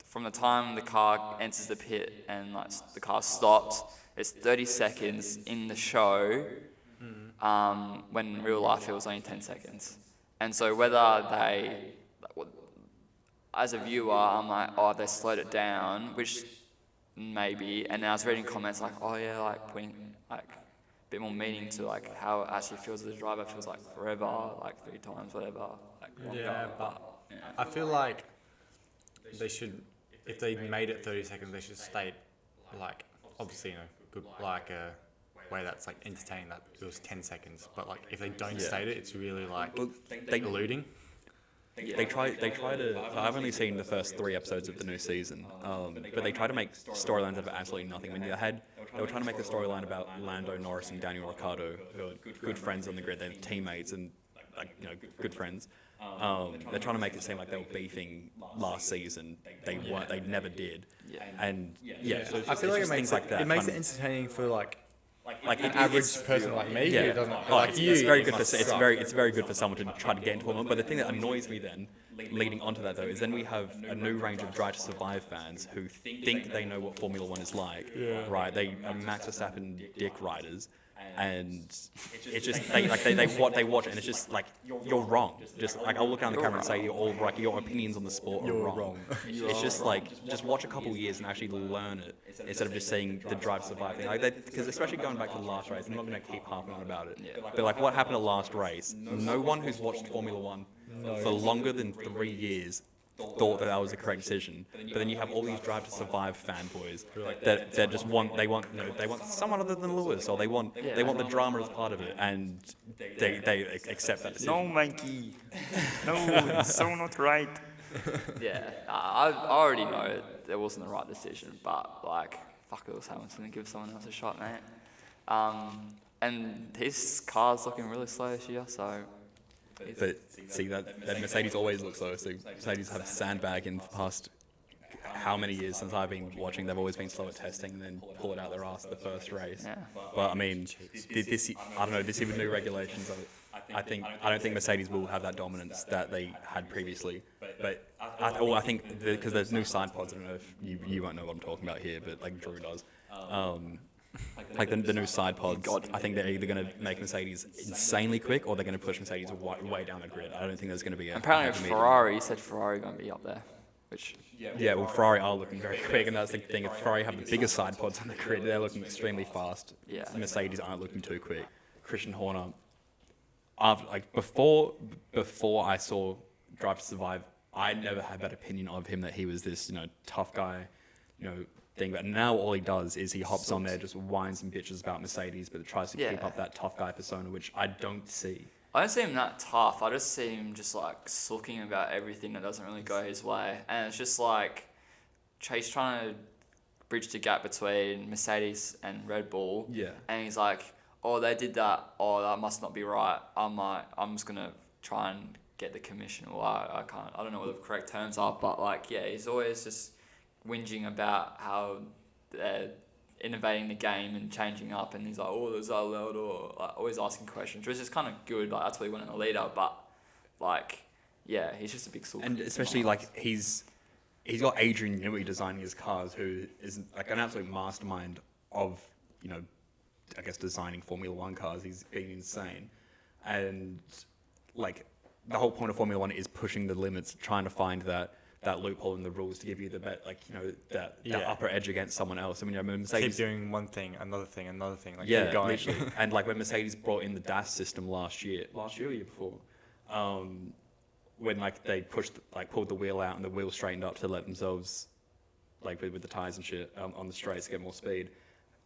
from the time the car enters the pit and like the car stops, it's 30 seconds in the show. When in real life it was only 10 seconds. And so whether as a viewer, I'm like, oh, they slowed it down, which maybe. And then I was reading comments like, oh yeah, like putting like a bit more meaning to like how it actually feels as a driver. It feels like forever, like 3 times, whatever. Like longer. Yeah, but I feel like they should, if they made it 30 seconds, they should state like obviously good like a way that's like entertaining that it was 10 seconds. But like if they don't state it, it's really like eluding. They try to. I've only seen the first 3 episodes of the new season, but they try to make storylines out of absolutely nothing. When they were trying to make a storyline about Lando Norris and Daniel Ricciardo, who are good friends on the grid. They're teammates and good friends. They're trying to make it seem like they were beefing last season. They weren't. They never did. And so I feel like it makes things like that. it makes it entertaining for like an it- average it's- person like me Yeah, who doesn't oh, like it's, you. it's very it good for must it's suck. very good for someone to try to get into Formula One. But the thing that annoys me then, leading onto that though, is then we have a new range of Drive to Survive fans who think they know what Formula One is like. Right? They are Max Verstappen dick riders, and it's just they watch it and it's just like you're wrong. Just like I'll look down the camera and say you're all right. Your opinions on the sport are wrong. It's just like just watch a couple of years and actually learn it instead of just saying the Drive to Survive thing. Because especially going back to the last race, I'm not going to keep harping on about it. But like what happened at last race, no one who's watched Formula One for longer than 3 years thought that was the correct decision. But then you have all these Drive to Survive fanboys that just want someone other than Lewis, or they want the drama as part of it, and they accept that decision. No, Mikey. No, it's so not right. Yeah, I already know it wasn't the right decision, but like, fuck Lewis Hamilton and give someone else a shot, mate. And his car's looking really slow this year, so. But see that Mercedes always looks slow. So Mercedes have sandbag in the past how many years since I've been watching. They've always been slow at testing and then pull it out their ass at the first race. Yeah. But I mean, this I don't know. This even new regulations. I don't think Mercedes will have that dominance that they had previously. But I think because there's new side pods. I don't know if you won't know what I'm talking about here, but like Drew does. Like the new side pods, I think they're either going to make Mercedes insanely quick or they're going to push Mercedes way down the grid. I don't think there's going to be a... Apparently Ferrari, you said Ferrari going to be up there, which... Yeah, well, Ferrari are looking very quick, and that's the thing. If Ferrari have the biggest side pods on the grid, they're looking extremely fast. Yeah. Mercedes aren't looking too quick. Christian Horner after, like before I saw Drive to Survive, I never had that opinion of him that he was this, tough guy, thing. But now all he does is he hops on there, just whines and bitches about Mercedes, but tries to keep up that tough guy persona, which I don't see. I don't see him that tough. I just see him just like sulking about everything that doesn't really go his way. And it's just like Chase trying to bridge the gap between Mercedes and Red Bull. Yeah. And he's like, oh, they did that. Oh, that must not be right. I'm just going to try and get the commission. Well, I don't know what the correct terms are, but like, yeah, he's always just whinging about how they're innovating the game and changing up, and he's like, oh, is that allowed, or like always asking questions, which is kind of good. Like that's what he wanted in a leader, but like, yeah, he's just a big sulky. And especially like he's got Adrian Newey designing his cars, who is like an absolute mastermind of I guess designing Formula One cars. He's being insane, and like the whole point of Formula One is pushing the limits, trying to find that loophole in the rules to give you the that upper edge against someone else. I mean, Mercedes keep doing one thing, another thing, like yeah, keep going. literally. And like when Mercedes brought in the DAS system last year or year before, when like they pulled the wheel out and the wheel straightened up to let themselves like with the tires and shit on the straights to get more speed.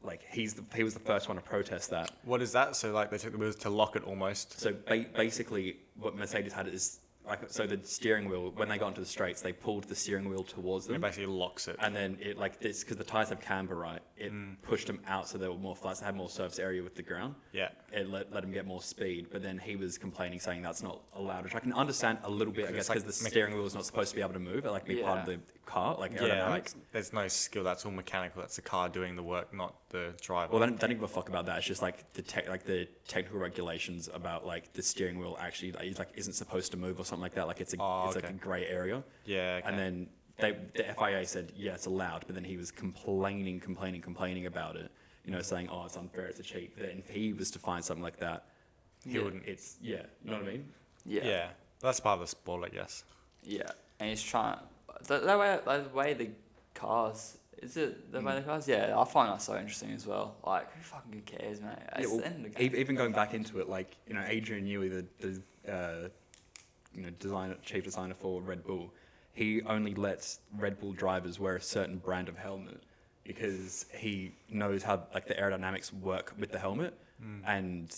Like he was the first one to protest that. What is that? So like they took the wheels to lock it almost. So basically, what Mercedes had is so the steering wheel, when they got into the straights, they pulled the steering wheel towards them. It basically locks it. And then it because the tires have camber, right? It pushed them out so they were more flat, so they had more surface area with the ground. Yeah. It let them get more speed, but then he was complaining, saying that's not allowed, which I can understand a little bit, I guess, because the steering wheel is not supposed to be able to move, be part of the car, like aerodynamics. Like there's no skill. That's all mechanical. That's the car doing the work, not the driver. Well, don't give a fuck about that. It's just like the technical regulations about like the steering wheel actually isn't supposed to move or something like that. Like it's like a grey area. Yeah. Okay. And then the FIA said, yeah, it's allowed, but then he was complaining about it. Saying, oh, it's unfair, it's a cheat. But then if he was to find something like that, he wouldn't. You know what I mean? Yeah. Yeah. That's part of the sport, I guess. Yeah, and he's trying the way the cars. Is it the way the cars? Yeah, I find that so interesting as well. Like, who fucking cares, mate? It's the end of the game. Even going back into it, like Adrian Newey, the chief designer for Red Bull, he only lets Red Bull drivers wear a certain brand of helmet because he knows how like the aerodynamics work with the helmet, and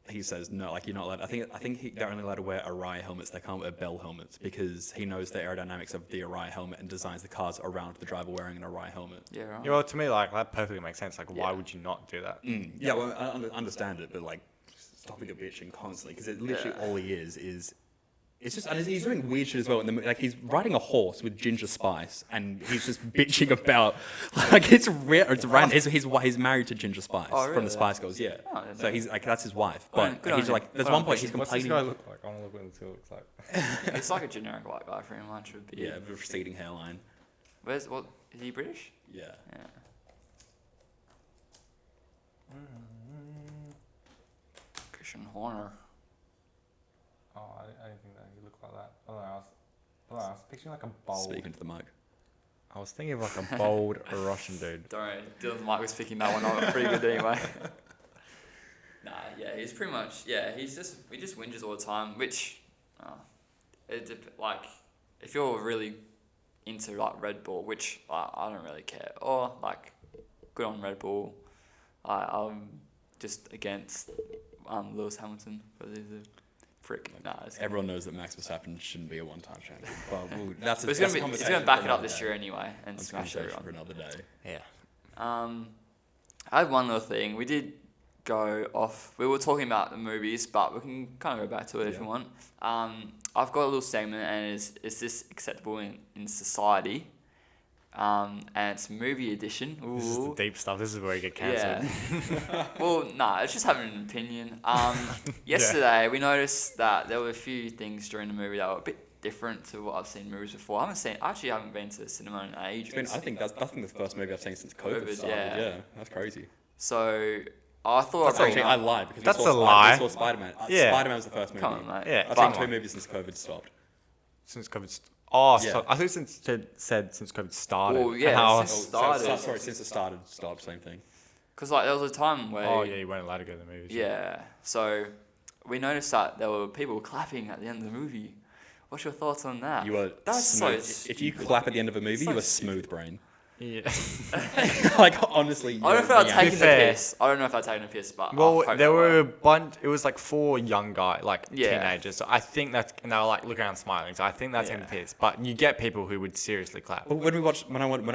he says no, like you're not allowed. I think they're only allowed to wear Arai helmets. They can't wear Bell helmets because he knows the aerodynamics of the Arai helmet and designs the cars around the driver wearing an Arai helmet. Yeah, right. Yeah, well, to me, like that perfectly makes sense. Like, why would you not do that? Yeah, well, I understand it, but like stopping the bitching constantly because literally all he is. It's just, and he's doing weird shit as well. Like he's riding a horse with Ginger Spice, and he's just bitching about like it's rare. It's random. He's married to Ginger Spice from the Spice Girls. Yeah. Oh, so he's like that's his wife. But he's like, there's one point he's complaining. What's this guy look like? I want to look what he looks like. It's like a generic white guy, pretty much. Would be. Yeah, with a receding hairline. Is he British? Yeah. Yeah. Christian Horner. Oh, I didn't think that he looked like that. I don't know. I was picturing like a bold. Speaking to the mic. I was thinking of like a bold Russian dude. Don't worry, Dylan's mic was picking that one up pretty good anyway. Nah, yeah, he's pretty much, he just whinges all the time, which, like, if you're really into like Red Bull, which I don't really care, or like, good on Red Bull. I'm just against Lewis Hamilton, but he's a frick. Nah, everyone knows that Max Verstappen shouldn't be a one-time champion. But he's going to back it up this year anyway and smash everyone. For another day. Yeah. I had one little thing. We did go off. We were talking about the movies, but we can kind of go back to it if you want. I've got a little segment, and is this acceptable in society? And it's movie edition. Ooh. This is the deep stuff. This is where you get cancelled. Yeah. Well, it's just having an opinion. Yesterday, we noticed that there were a few things during the movie that were a bit different to what I've seen in movies before. I actually haven't been to the cinema in ages. I think that's the first movie I've seen since COVID started. Yeah, that's crazy. So I thought I lied because that's a lie. We saw Spider-Man. Yeah. Spider-Man was the first movie. Come on, mate. Yeah. I've seen 2 movies since COVID stopped. Since COVID. Oh, Yeah. so I think since COVID started. Well, yeah, And since how- it started. Sorry, since it started, stopped, same thing. Because like there was a time where Oh yeah, you weren't allowed to go to the movies. yeah. So we noticed that there were people clapping at the end of the movie. What's your thoughts on that? You are That's smooth. so If you clap at the end of a movie, so you are smooth brain. Yeah. Like honestly, I don't know if they're yeah. taking the fair. piss. I don't know if they're taking the piss, but Well, I hope there they were a bunch. It was like 4 young guys, like Yeah. teenagers. So I think that's, and they were like looking around smiling. So I think that's in the Yeah. piss. But you get people who would seriously clap. But when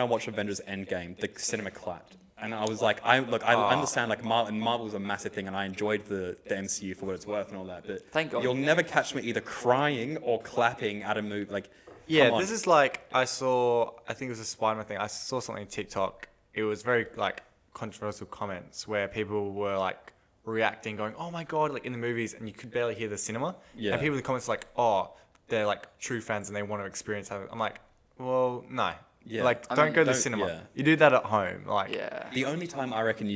I watched Avengers Endgame, the cinema clapped, and I was like, I understand like Marvel was a massive thing, and I enjoyed the MCU for what it's worth and all that. But Thank God. you'll never catch me either crying or clapping at a movie. Like, Yeah, come on. this is like I think it was a Spider-Man thing. I saw something on TikTok. It was very like controversial comments where people were like reacting, going, "Oh my god!" like in the movies, and you could barely hear the cinema. Yeah. And people in the comments like, "Oh, they're like true fans and they want to experience that." I'm like, "Well, no. Yeah. Like, I don't mean, go to the don't- cinema. yeah. You do that at home. Like, Yeah. The only time I reckon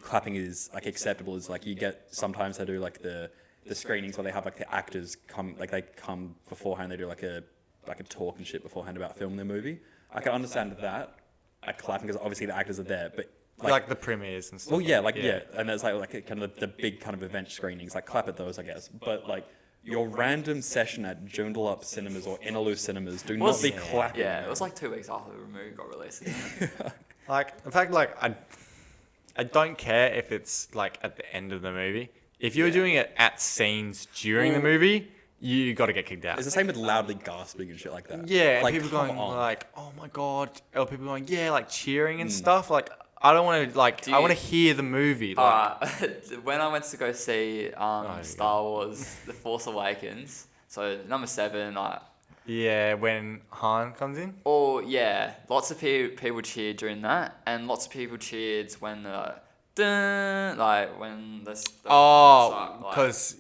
clapping is like acceptable is like you get sometimes they do like the screenings where they have like the actors come beforehand. They do like a talk and shit beforehand about filming the movie. I can understand that. Clapping because obviously the actors are there, but like the premieres and stuff. well, yeah, and there's like kind of the big kind of event screenings. Like clap at those, I guess. But like your random session at Joondalup cinemas or Inaloo cinemas, do not be clapping. Yeah, it was like 2 weeks after the movie got released. Isn't it? Like, in fact, like I don't care if it's like at the end of the movie. If you're doing it at scenes during the movie, you got to get kicked out. It's the same with loudly gasping and shit like that. Yeah, and like, people come going on. like, "Oh my god," or people going, "Yeah," like cheering and stuff. Like, I don't want to like. Do I want to you- hear the movie. Like, When I went to go see you Star Wars: The Force Awakens, so number 7, like, yeah, when Han comes in. oh yeah, lots of people cheered during that, and lots of people cheered when dun, like when the Oh, start, like, because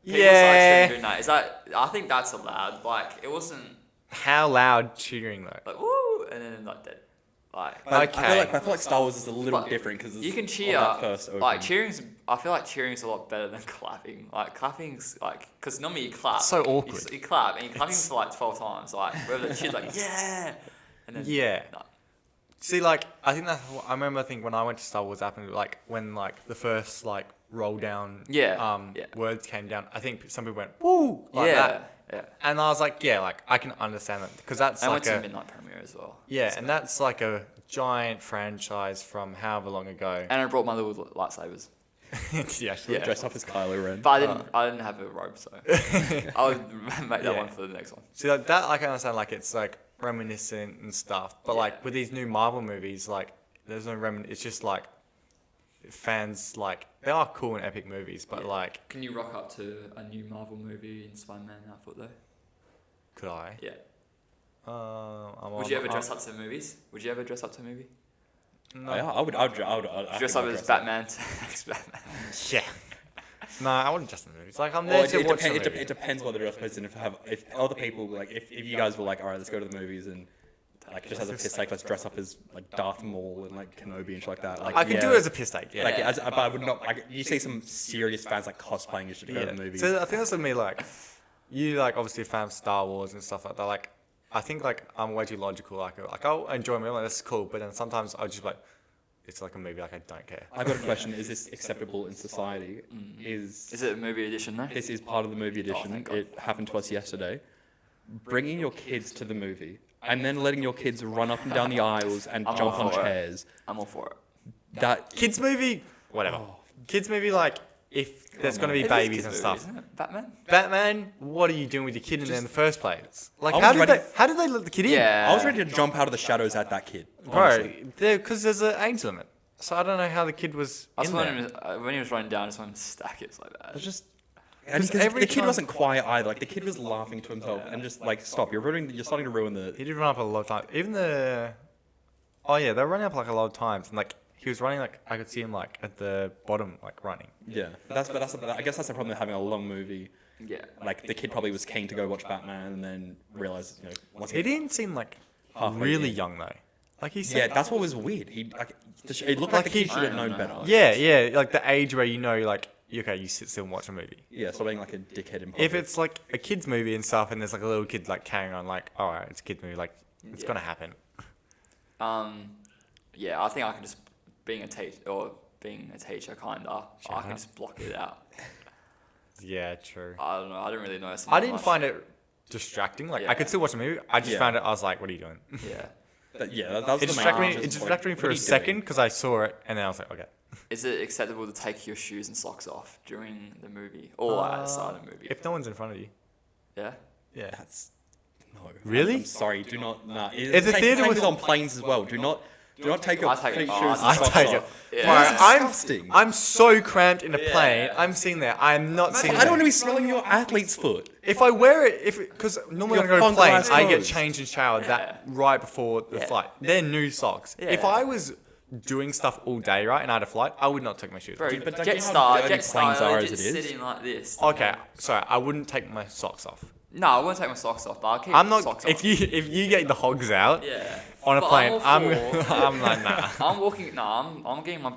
people started cheering yeah, during that. Is that? I think that's allowed. Like it wasn't how loud cheering though? like woo, and then like dead. Like But Okay. I feel like Star Wars is a little But different because you can cheer. first open. Like cheering's, I feel like cheering's a lot better than clapping. Like clapping's like, because normally you clap. It's so awkward. You clap and you're clapping for like 12 times. Like whether the cheer's like yeah, and then Yeah. no. See, like, I think that's what I remember. I think when I went to Star Wars, happened like when like the first like roll down, Yeah, yeah. words came down. I think some people went woo like yeah, that, yeah. and I was like, yeah, like I can understand that because that's I went like to a midnight premiere as well. yeah, and that's like a giant franchise from however long ago. And I brought my little lightsabers, yeah, Yeah. dressed up as Kylo Ren. but I didn't have a robe, so I would make that Yeah. one for the next one. See, like that, I can understand. Like it's like reminiscent and stuff, but Yeah. like with these new Marvel movies, like there's no It's just like fans like they are cool and epic movies, but like Can you rock up to a new Marvel movie in Spider-Man outfit though? could I? Yeah. I'm Would you ever dress up to movies? Would you ever dress up to a movie? No. I would Dress up as Batman to next Batman. Yeah. No, I wouldn't just in the movies. Like I'm Well, there it, to it, watch depend, the it, movie. it depends what the dress code is, and if other people like if you guys were like, all right, let's go to the movies and like just as a piss take, let's dress up as like Darth Maul and like Kenobi and shit like that. Like I could do it as a piss take. Yeah. like but I would not. Like you see some serious fans like cosplaying and shit to go to the movies. So I think that's with me. Like you, like obviously a fan of Star Wars and stuff like that. Like I think like I'm way too logical. Like I'll enjoy a movie. Like, this is cool, but then sometimes I'll just be like, it's like a movie. Like I don't care. I've got a question: is this acceptable in society? Is it a movie edition though? This is part of the movie edition. thank God. It happened to us yesterday. Bringing your kids to the movie and then letting your kids run up and down the aisles and I'm jump all on for it. chairs. I'm all for it. That Kids movie, whatever. Oh. Kids movie, like if there's gonna be It is babies kids' and movie, stuff. isn't it? Batman. Batman, what are you doing with your kid in there in the first place? Like I how was did ready- they let the kid in? Yeah. I was ready to jump out of the shadows at that kid. Bro, honestly. because there's an age limit. So I don't know how the kid was I just in wanted there. him, when he was running down, I just wanted him to stack it like that. It's just. And Because every the kid time- wasn't quiet either. Like the kid was laughing to himself and just like, stop! You're starting to ruin the. He did run up a lot of times. Even the... Oh yeah, they were running up like a lot of times. And like, he was running like, I could see him like at the bottom, like running. Yeah, I guess that's the problem with having a long movie. Yeah. Like the kid probably was keen to go watch Batman and then realized, once He didn't seem like Halfway really in. young though. Like he Yeah, said... that's what was weird. It looked like the kid should have known better. Yeah, like the age where you know, like, okay, you sit still and watch a movie. Yeah, stop being like a dickhead in public. If it's like a kid's movie and stuff, and there's like a little kid like carrying on, like, all right, it's a kid's movie, like, it's Yeah. gonna happen. Yeah, I think I can just being a teacher kinda, I can just block it out. Yeah, true. I don't know. I didn't really notice. I didn't find it distracting. Like I could still watch the movie. I just found it. I was like, "What are you doing?" Yeah. That was It the main distracted me. thing, It just distracted me like, for what a are you second doing? because I saw it, and then I was like, "Okay." Is it acceptable to take your shoes and socks off during the movie or at the start of the movie? If no one's in front of you. Yeah. Yeah. That's no. Really? I'm sorry. Do not. Nah. If the theater was on planes as well. Do not take your I take it. shoes Oh, and I socks take it. off. Yeah. Right, Disgusting. I'm so cramped in a plane. Yeah. I'm sitting there. I'm not sitting I don't want to there. be smelling your athlete's foot. If I wear it, because normally when I Your go to planes, fungal-ass I get clothes. changed and showered that right before the Yeah. flight. They're new socks. If Yeah. I was doing stuff all day, right, and I had a flight, I would not take my shoes Bro, off. but don't get you know how started. dirty Get planes started. are as Just it is? sitting like this. Okay, sorry, I wouldn't take my socks off. No, I won't take my socks off, but I'll keep I'm my not. socks If off. you get the hogs out Yeah. on a But plane, I'm I'm all for- I'm like nah. I'm walking. No, I'm getting my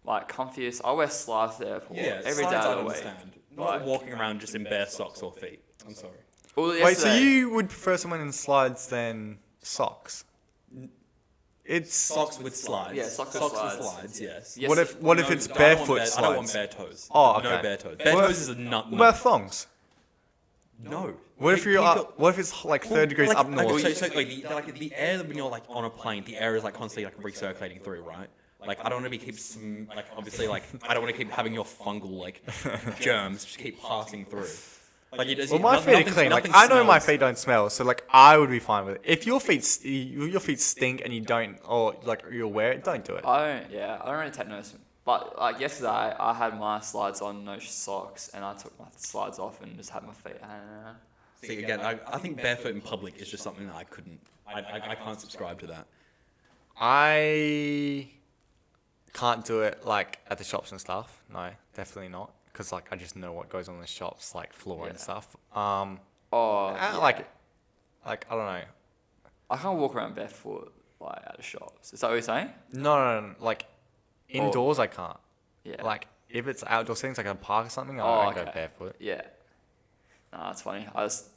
like comfiest. I wear slides at the airport every day slides I of the week. understand. Not Like- walking around just in bare socks or feet. I'm sorry. Well, Wait, so yesterday- you would prefer someone in slides than socks? It's Socks with slides. Yeah, socks with slides. Yes. Yes, what if No, it's I don't want barefoot I don't want slides? bare toes. Oh, okay. No bare toes. Bare What toes if- is a nut. What about thongs? No. What if you're what if it's like 30 degrees like, up north? So like the air when you're like on a plane, the air is like constantly like recirculating through, right? Like I don't want to be like obviously like I don't want to keep having your fungal like germs just keep passing through. Like Well, my feet are clean. Like I know my feet don't smell, so like I would be fine with it. If your feet stink and you don't, or like you wear it, don't do it. I don't really take notice. But like yesterday, I had my slides on, no socks, and I took my slides off and just had my feet. See again, I think barefoot in public is just something that I couldn't. I can't subscribe to that. I can't do it like at the shops and stuff. No, definitely not. Because like I just know what goes on in the shops, like floor and Yeah. stuff. Oh, Like I don't know. I can't walk around barefoot like at the shops. Is that what you're saying? No. Like indoors, I can't. Yeah. Like if it's outdoor settings, like a park or something, Oh, I go okay. barefoot. Yeah. Nah, that's funny. I just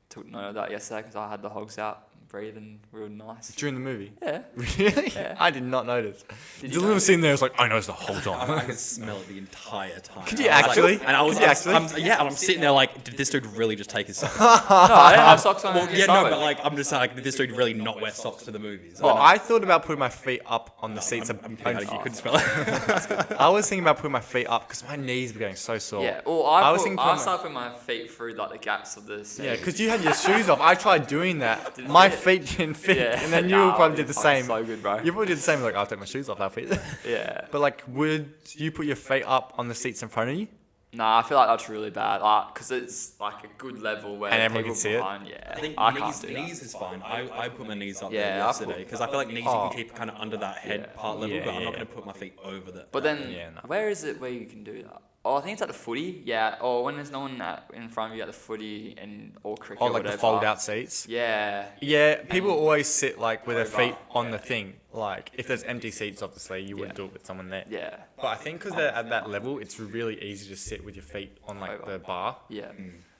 took note of that yesterday because I had the hogs out, breathing real nice. During the movie. Yeah. Really? Yeah. I did not notice. Did The you little notice? scene there was like, I noticed the whole time. I could smell it the entire time. Could you I was like- actually? and I was Could you actually? Yeah, and I'm sitting there like, did this dude really just take his socks? No, I didn't have socks on. Well, to yeah, start no, with. but like, I'm just like, did this dude really not wear socks to the movies? Oh, I thought about putting my feet up on the seats. I'm kidding, you couldn't smell it. I was thinking about putting my feet up because my knees were getting so sore. Yeah. Well, I I was thinking putting my- started putting my feet through like the gaps of the seat. Yeah, because you had your shoes off. I tried doing that. Didn't My fit. feet didn't fit. Yeah. And then you Nah, probably did the fucking same. so good, bro. You probably did the same. Like, I'll take my shoes off, outfit. Yeah. But like, would you put your feet up on the seats in front of you? Nah, I feel like that's really bad. Like, because it's like a good level where And everyone people can see it? behind, Yeah. I think I knees, can't do that. knees is fine. I put my knees up Yeah, there I yesterday put- because I feel like knees you Oh. can keep kind of under that head Yeah. part level, Yeah, but I'm not yeah. going to put my feet over that. But then, Yeah, no. where is it where you can do that? Oh, I think it's at the footy. Yeah. Or when there's no one in front of you at the footy and or cricket Or or like the whatever. fold-out seats? Yeah. Yeah, people always sit like with their Over. feet on the thing. Like, if there's empty seats, obviously, you wouldn't Yeah. do it with someone there. Yeah. But I think because they're at that level, it's really easy to sit with your feet on like Over. the bar. Yeah.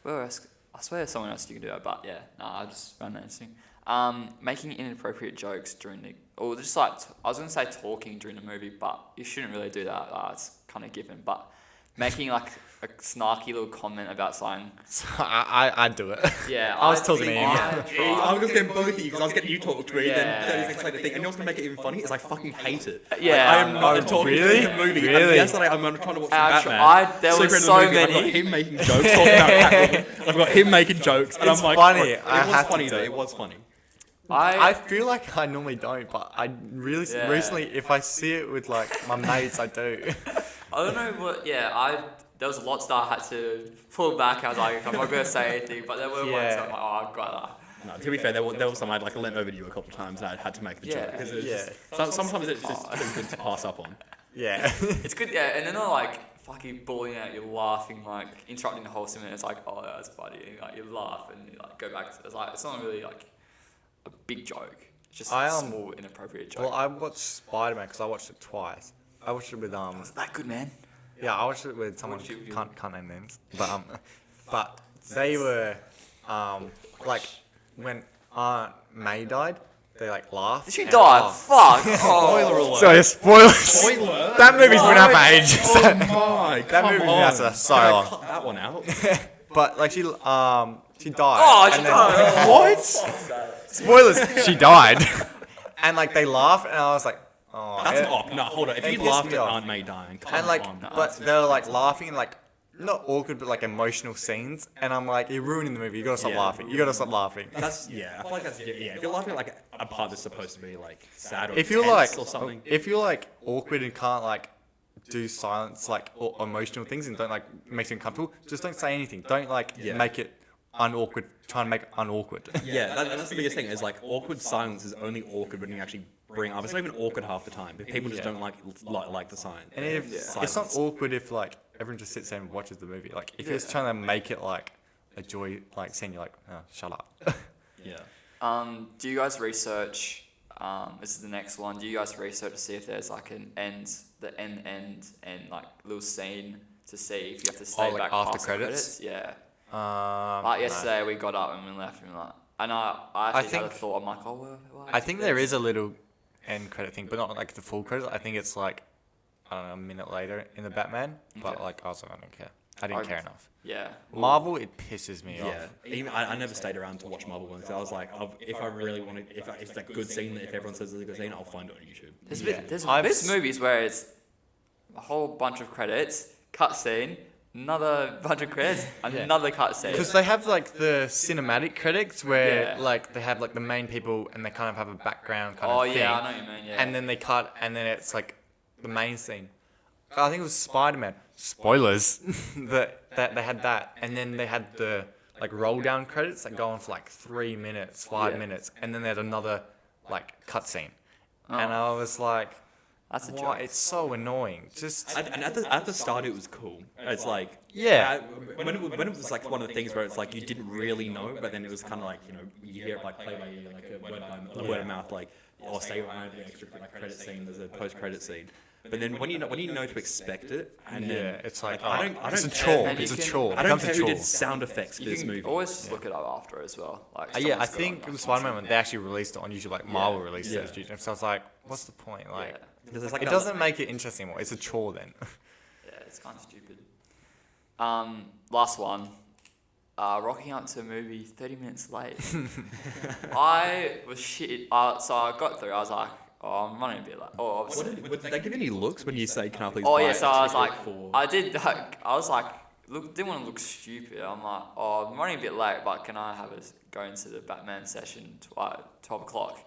Where else? I swear there's someone else you can do that, but yeah. Nah, I just found that interesting. Making inappropriate jokes during the, or just like, I was going to say talking during the movie, but you shouldn't really do that. It's kind of given. But making like a snarky little comment about something. So I'd do it. Yeah. I was talking to him. I'm just getting both of you because I was getting you talk to me, Yeah. then 30 seconds later, and you know what's going to make it even funny is I fucking hate it. Yeah, Like, I am not oh, talking really? during the movie. Really? And yesterday I'm trying to watch Ouch, Batman. there Super was in the so movie, I've got many. him making jokes, talking about Catwoman. I've got him making jokes, and It's I'm like, funny, oh, it I was have to funny do though. it. It was funny. I feel like I normally don't, but I really Yeah. recently, if I see it with like my mates, I do. I don't know what. Yeah, there was lots that I had to pull back. I was like, I'm not gonna say anything, but there were ones Yeah. that I'm like, oh, I've got No, to be fair, there was some I'd like leant over to you a couple of times and I had to make the Yeah. joke because it was Yeah. just, sometimes it's just too good to pass up on. Yeah. that. It's good, yeah. And then they're like fucking bullying out, you're laughing, like interrupting the whole scene. And it's like, oh, that's funny. And, like you laugh and you like go back to it's like it's not really like a big joke. It's just a small inappropriate joke. Well, I watched Spider-Man because I watched it twice. I watched it with Was that good, man? Yeah, I watched it with someone What did you- can't name names, but they were like when Aunt May died, they like laugh. Did she and- die? oh. Fuck. Spoiler Oh. alert. Sorry, spoilers. Spoiler. That movie's been out for ages. Oh my! That movie's been out for so long. Cut that one out. But like she died. Oh, she and then- died. What? Spoilers. She died. And like they laughed, and I was like, oh. That's it- an op. No, hold on. If it you pissed laughed me at off. Aunt May dying, come And like, on. but they were like laughing and like not awkward, but like emotional scenes. And I'm like, you're ruining the movie. You gotta stop Yeah. laughing. You gotta stop laughing. That's I feel like that's yeah. If you're laughing at like a part that's supposed to be like sad or If you're intense like, or something, if you're like awkward and can't like do silence like or emotional things and don't like make it uncomfortable, just don't say anything. Don't like make it unawkward. Try and make it unawkward. yeah, that's the biggest thing. Is like awkward silence is only awkward when you actually bring up. It's not even awkward half the time. But people just don't like the sign. And if it's not awkward if like everyone just sits there and watches the movie. Like if you're just trying to make it like a joy, like scene, you're like, oh, shut up. Yeah. Do you guys research? This is the next one. Do you guys research to see if there's like an end, and like little scene to see if you have to stay like back after past credits? the credits? Yeah. No. Like yesterday, we got up and we left, and we were like, and I actually had a think- thought. I'm like, oh, well, I think there is a little end credit thing, but not like the full credit. I think it's like, I don't know, a minute later in the Batman. But Okay. like, I was like, I don't care. I didn't care enough. Yeah. Marvel, it pisses me Yeah, off. even I never stayed around to watch Marvel ones. I was like, if I really wanted, if it's a good scene, if everyone says it's a good scene, I'll find it on YouTube. There's movies where it's a whole bunch of credits, cutscene, another bunch of credits, another cutscene. Because they have like the cinematic credits where Yeah. like they have like the main people and they kind of have a background kind Oh of thing. yeah, I know what you mean. Yeah. And then they cut and then it's like the main scene. I think it was Spider-Man. Spoilers. that they had that, and then they had the like roll down credits that go on for like 3 minutes, 5 minutes, and then they had another like cutscene. And I was like, That's a "Why? joke. It's so annoying." Just And at the start, it was cool. It's like when it was like one of the things where it's like you didn't really know, but then it was kind of like you hear it like play by ear, like a word of mouth, like say I have the extra like credit scene, there's a post credit scene. But then when you know to expect it, and then it's like I don't it's a care. chore. And It's a you can- chore. It I don't becomes care a who chore. did sound effects for You this can movie. always just look it up after as well. Like Yeah, I someone's got think it it on was YouTube. Spider-Man when they actually released it on YouTube, like Marvel released it Yeah. as YouTube. So I was like, what's the point? Like, Yeah. Because it's like it doesn't make it interesting more. It's a chore then. Yeah, it's kind of stupid. Last one. Rocking up to a movie 30 minutes late. I was shit. So I got through. I was like, oh, I'm running a bit late. Oh, obviously. Did they give you any looks when you say, "Can I please?" Oh buy yeah, so I was a like, ticket for-" I did. I was like, didn't want to look stupid. I'm like, oh, I'm running a bit late, but can I have us go into the Batman session 12 o'clock?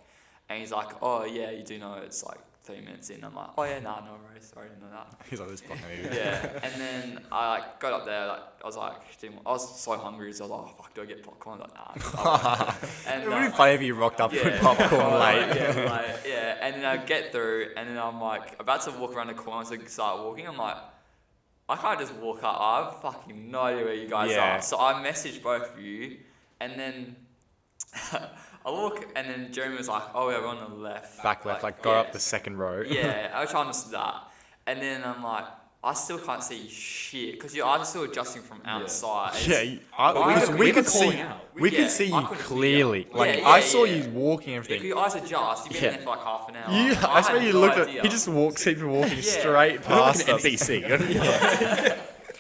And he's like, oh yeah, you do know it's like 30 minutes in. I'm like, oh yeah, nah, no worries, sorry, no, that. He's like, this fucking movie. Yeah, and then I like got up there, like I was so hungry, so I was like, oh fuck, do I get popcorn? I was like, nah. I won't. And It would be funny if you rocked up with popcorn late. Yeah, and then I get through, and then I'm like about to walk around the corner to start walking. I'm like, I can't just walk up. I have fucking no idea where you guys Yeah. are. So I messaged both of you, and then I walk, and then Jeremy was like, "Oh, yeah, we're on the left." Back left, like go up the second row. Yeah, I was trying to do that, and then I'm like, I still can't see shit because your eyes are still adjusting from outside. Because we could see, we could see you clearly. Like I saw you walking and If everything. your eyes adjust, you've been there for like half an hour. I swear had you no looked at. idea. He just walks, keeps walking Yeah. straight past us. NBC.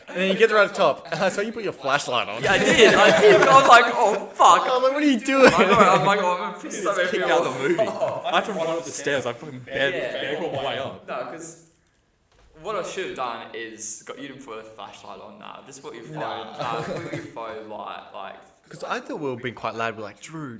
And then you get to right at the top. And I saw you put your flashlight on. Yeah, I did. I was like, oh fuck. I'm like, what are you doing? I'm like, oh, I'm pissed off Kicked out of the movie. I had to run up the stairs. I fucking barely got my way up. No, because what I should have done is got you to put a flashlight on now. Just put your phone, put your phone light, like. Because I thought we were being quite loud. We're like, Drew.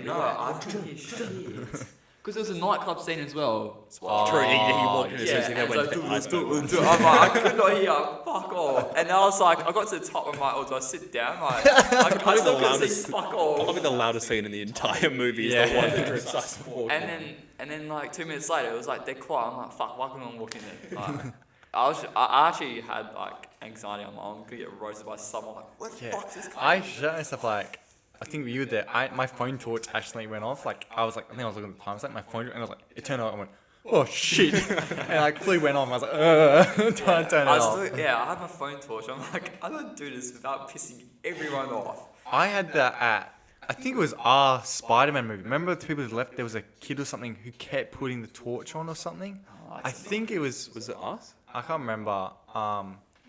No, I couldn't hear shit. Because there was a nightclub scene as well. True, he walked in as soon as he and went it's to like, the iceberg. I'm like, I could not hear, fuck off. And I was like, I got to the top, I'm like, oh, do I sit down? Like, I still couldn't see fuck off. Probably the loudest scene in the entire movie is the one that Drew starts to walk. And then like 2 minutes later, it was like, they're quiet. I'm like, fuck, why couldn't I walk in there? Like, I actually had like anxiety. I'm like, I'm gonna get roasted by someone. Like, what the fuck is this? I shut myself like. I think you were there. My phone torch actually went off. Like I was like, I think I was looking at the time. It's like my phone, and I was like, it turned on. I went, oh shit, and I quickly went on. I was like, trying to turn it off. I had my phone torch. I'm like, I don't do this without pissing everyone off. I had that I think it was our Spider-Man movie. Remember the people who left? There was a kid or something who kept putting the torch on or something. I think it was. Was it us? I can't remember.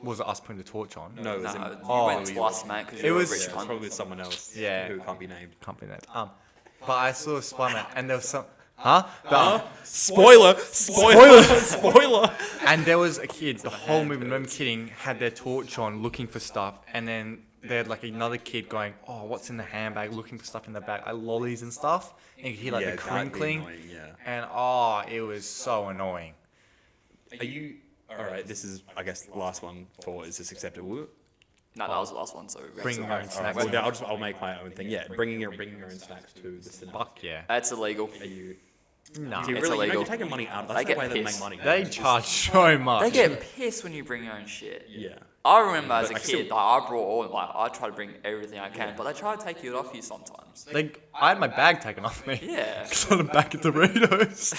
Was it us putting the torch on? No, it was No, in, you went twice, mate, because It you were a was- rich yeah, it was cunt. probably someone else. Yeah. Who can't be named. Can't be that. But I saw Spider-Man and there was some. Huh? Spoiler! Spoiler! And there was a kid. The whole movie, no kidding, had their torch on, looking for stuff, and then they had like another kid going, "Oh, what's in the handbag?" Looking for stuff in the bag, like lollies and stuff. And you could hear like Yeah, the that'd be crinkling, annoying, yeah. and it was so annoying. Are you... Alright, this is, I guess, the last one for is this acceptable? No, that was the last one, so... Bring your own snacks. Well, I'll make my own thing. Yeah, bringing your own snacks to the cinema. Fuck yeah. That's illegal. Are you... No. Do you It's really, illegal. you're taking money out. They That's the get way they make pissed. money. They charge so much. They get pissed when you bring your own shit. Yeah. I remember as a But I kid, still- like, I brought all, like, I try to bring everything I can, but they try to take it off you sometimes. I had my bag taken off me. Yeah. Because I'm back at Doritos.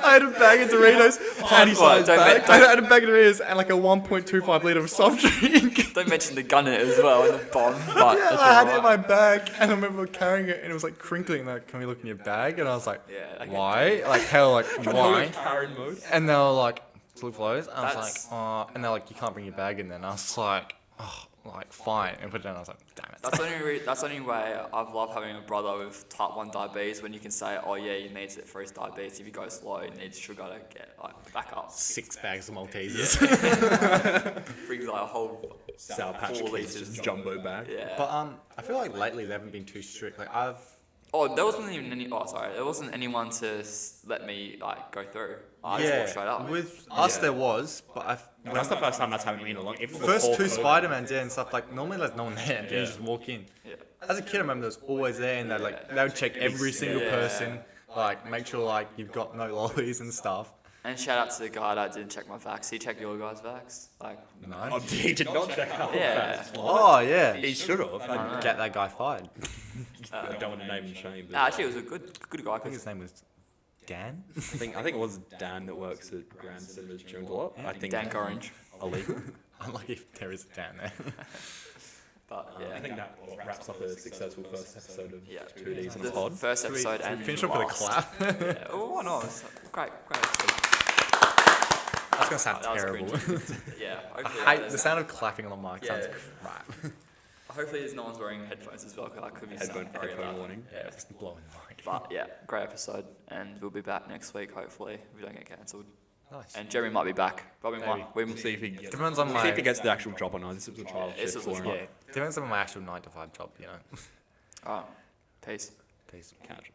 I had a bag of Doritos, patty-sized don't bag. ma- I had a bag of Doritos and like a 1.25 litre of soft drink. Don't mention the gun in it as well, and the bomb, but Yeah, it's I had it in alright. my bag, and I remember carrying it, and it was like crinkling. Like, can we look in your bag? And I was like, Yeah, I get why? Like, hell, like, why? Karen mode. And they were like, salute flows. I was That's- like, and they're like, you can't bring your bag in. Then I was like, oh, like fine, and put it down. I was like, damn it. That's the only way I've loved having a brother with type 1 diabetes, when you can say, oh yeah, he needs it for his diabetes. If you go slow, he needs sugar to get like back up. 6 bags of Maltesers. Brings like a whole Sour Patch 4 Kids, litres. just jumbo bag. Yeah. But I feel like lately they haven't been too strict. Like There wasn't even any. Oh, sorry. There wasn't anyone to let me like go through. I just walked straight up. with us there was, but That's the first time that's happened to me in a long. Even first before two COVID. Spider-Mans there and stuff, like normally there's no one there, and you Yeah. just walk in. Yeah. As a kid, I remember there was always there, and they would check every single Yeah. person, like make sure like you've got no lollies and stuff. And shout out to the guy that didn't check my vax. He checked your guys' vax. Like, No. Oh, he did not check out. yeah. Oh yeah. He should have. Get that guy fired. I don't want to name and shame. But Nah, actually, it was a good guy. I think his name was Dan. I think it was Dan that works at Grand Cinemas Joondalup. I think Dank Orange. illegal. Unlucky if there is a Dan there. But I yeah. think that wraps up a successful first episode of Yeah. 2Ds on The the pod. first episode Should we and finish the off with a last. clap? Yeah. Oh, why not? It's great episode. That's gonna sound That was terrible. cringy. Yeah. I Hopefully, hate the sound of clapping on the mic. Sounds Yeah. crap. hopefully there's no one's wearing headphones as well, because that could be Headphone very loud. warning. Yeah, it's blowing the mic. But yeah, great episode, and we'll be back next week hopefully if we don't get cancelled. Nice. And Jeremy might be back. Probably Maybe. might. We'll see if he gets. Depends on We'll see if my- he gets the actual job or not. This was a trial this shift was a for trial. him. Yeah, depends on my actual 9 to 5 job, you know. Alright, peace. Peace. Catch.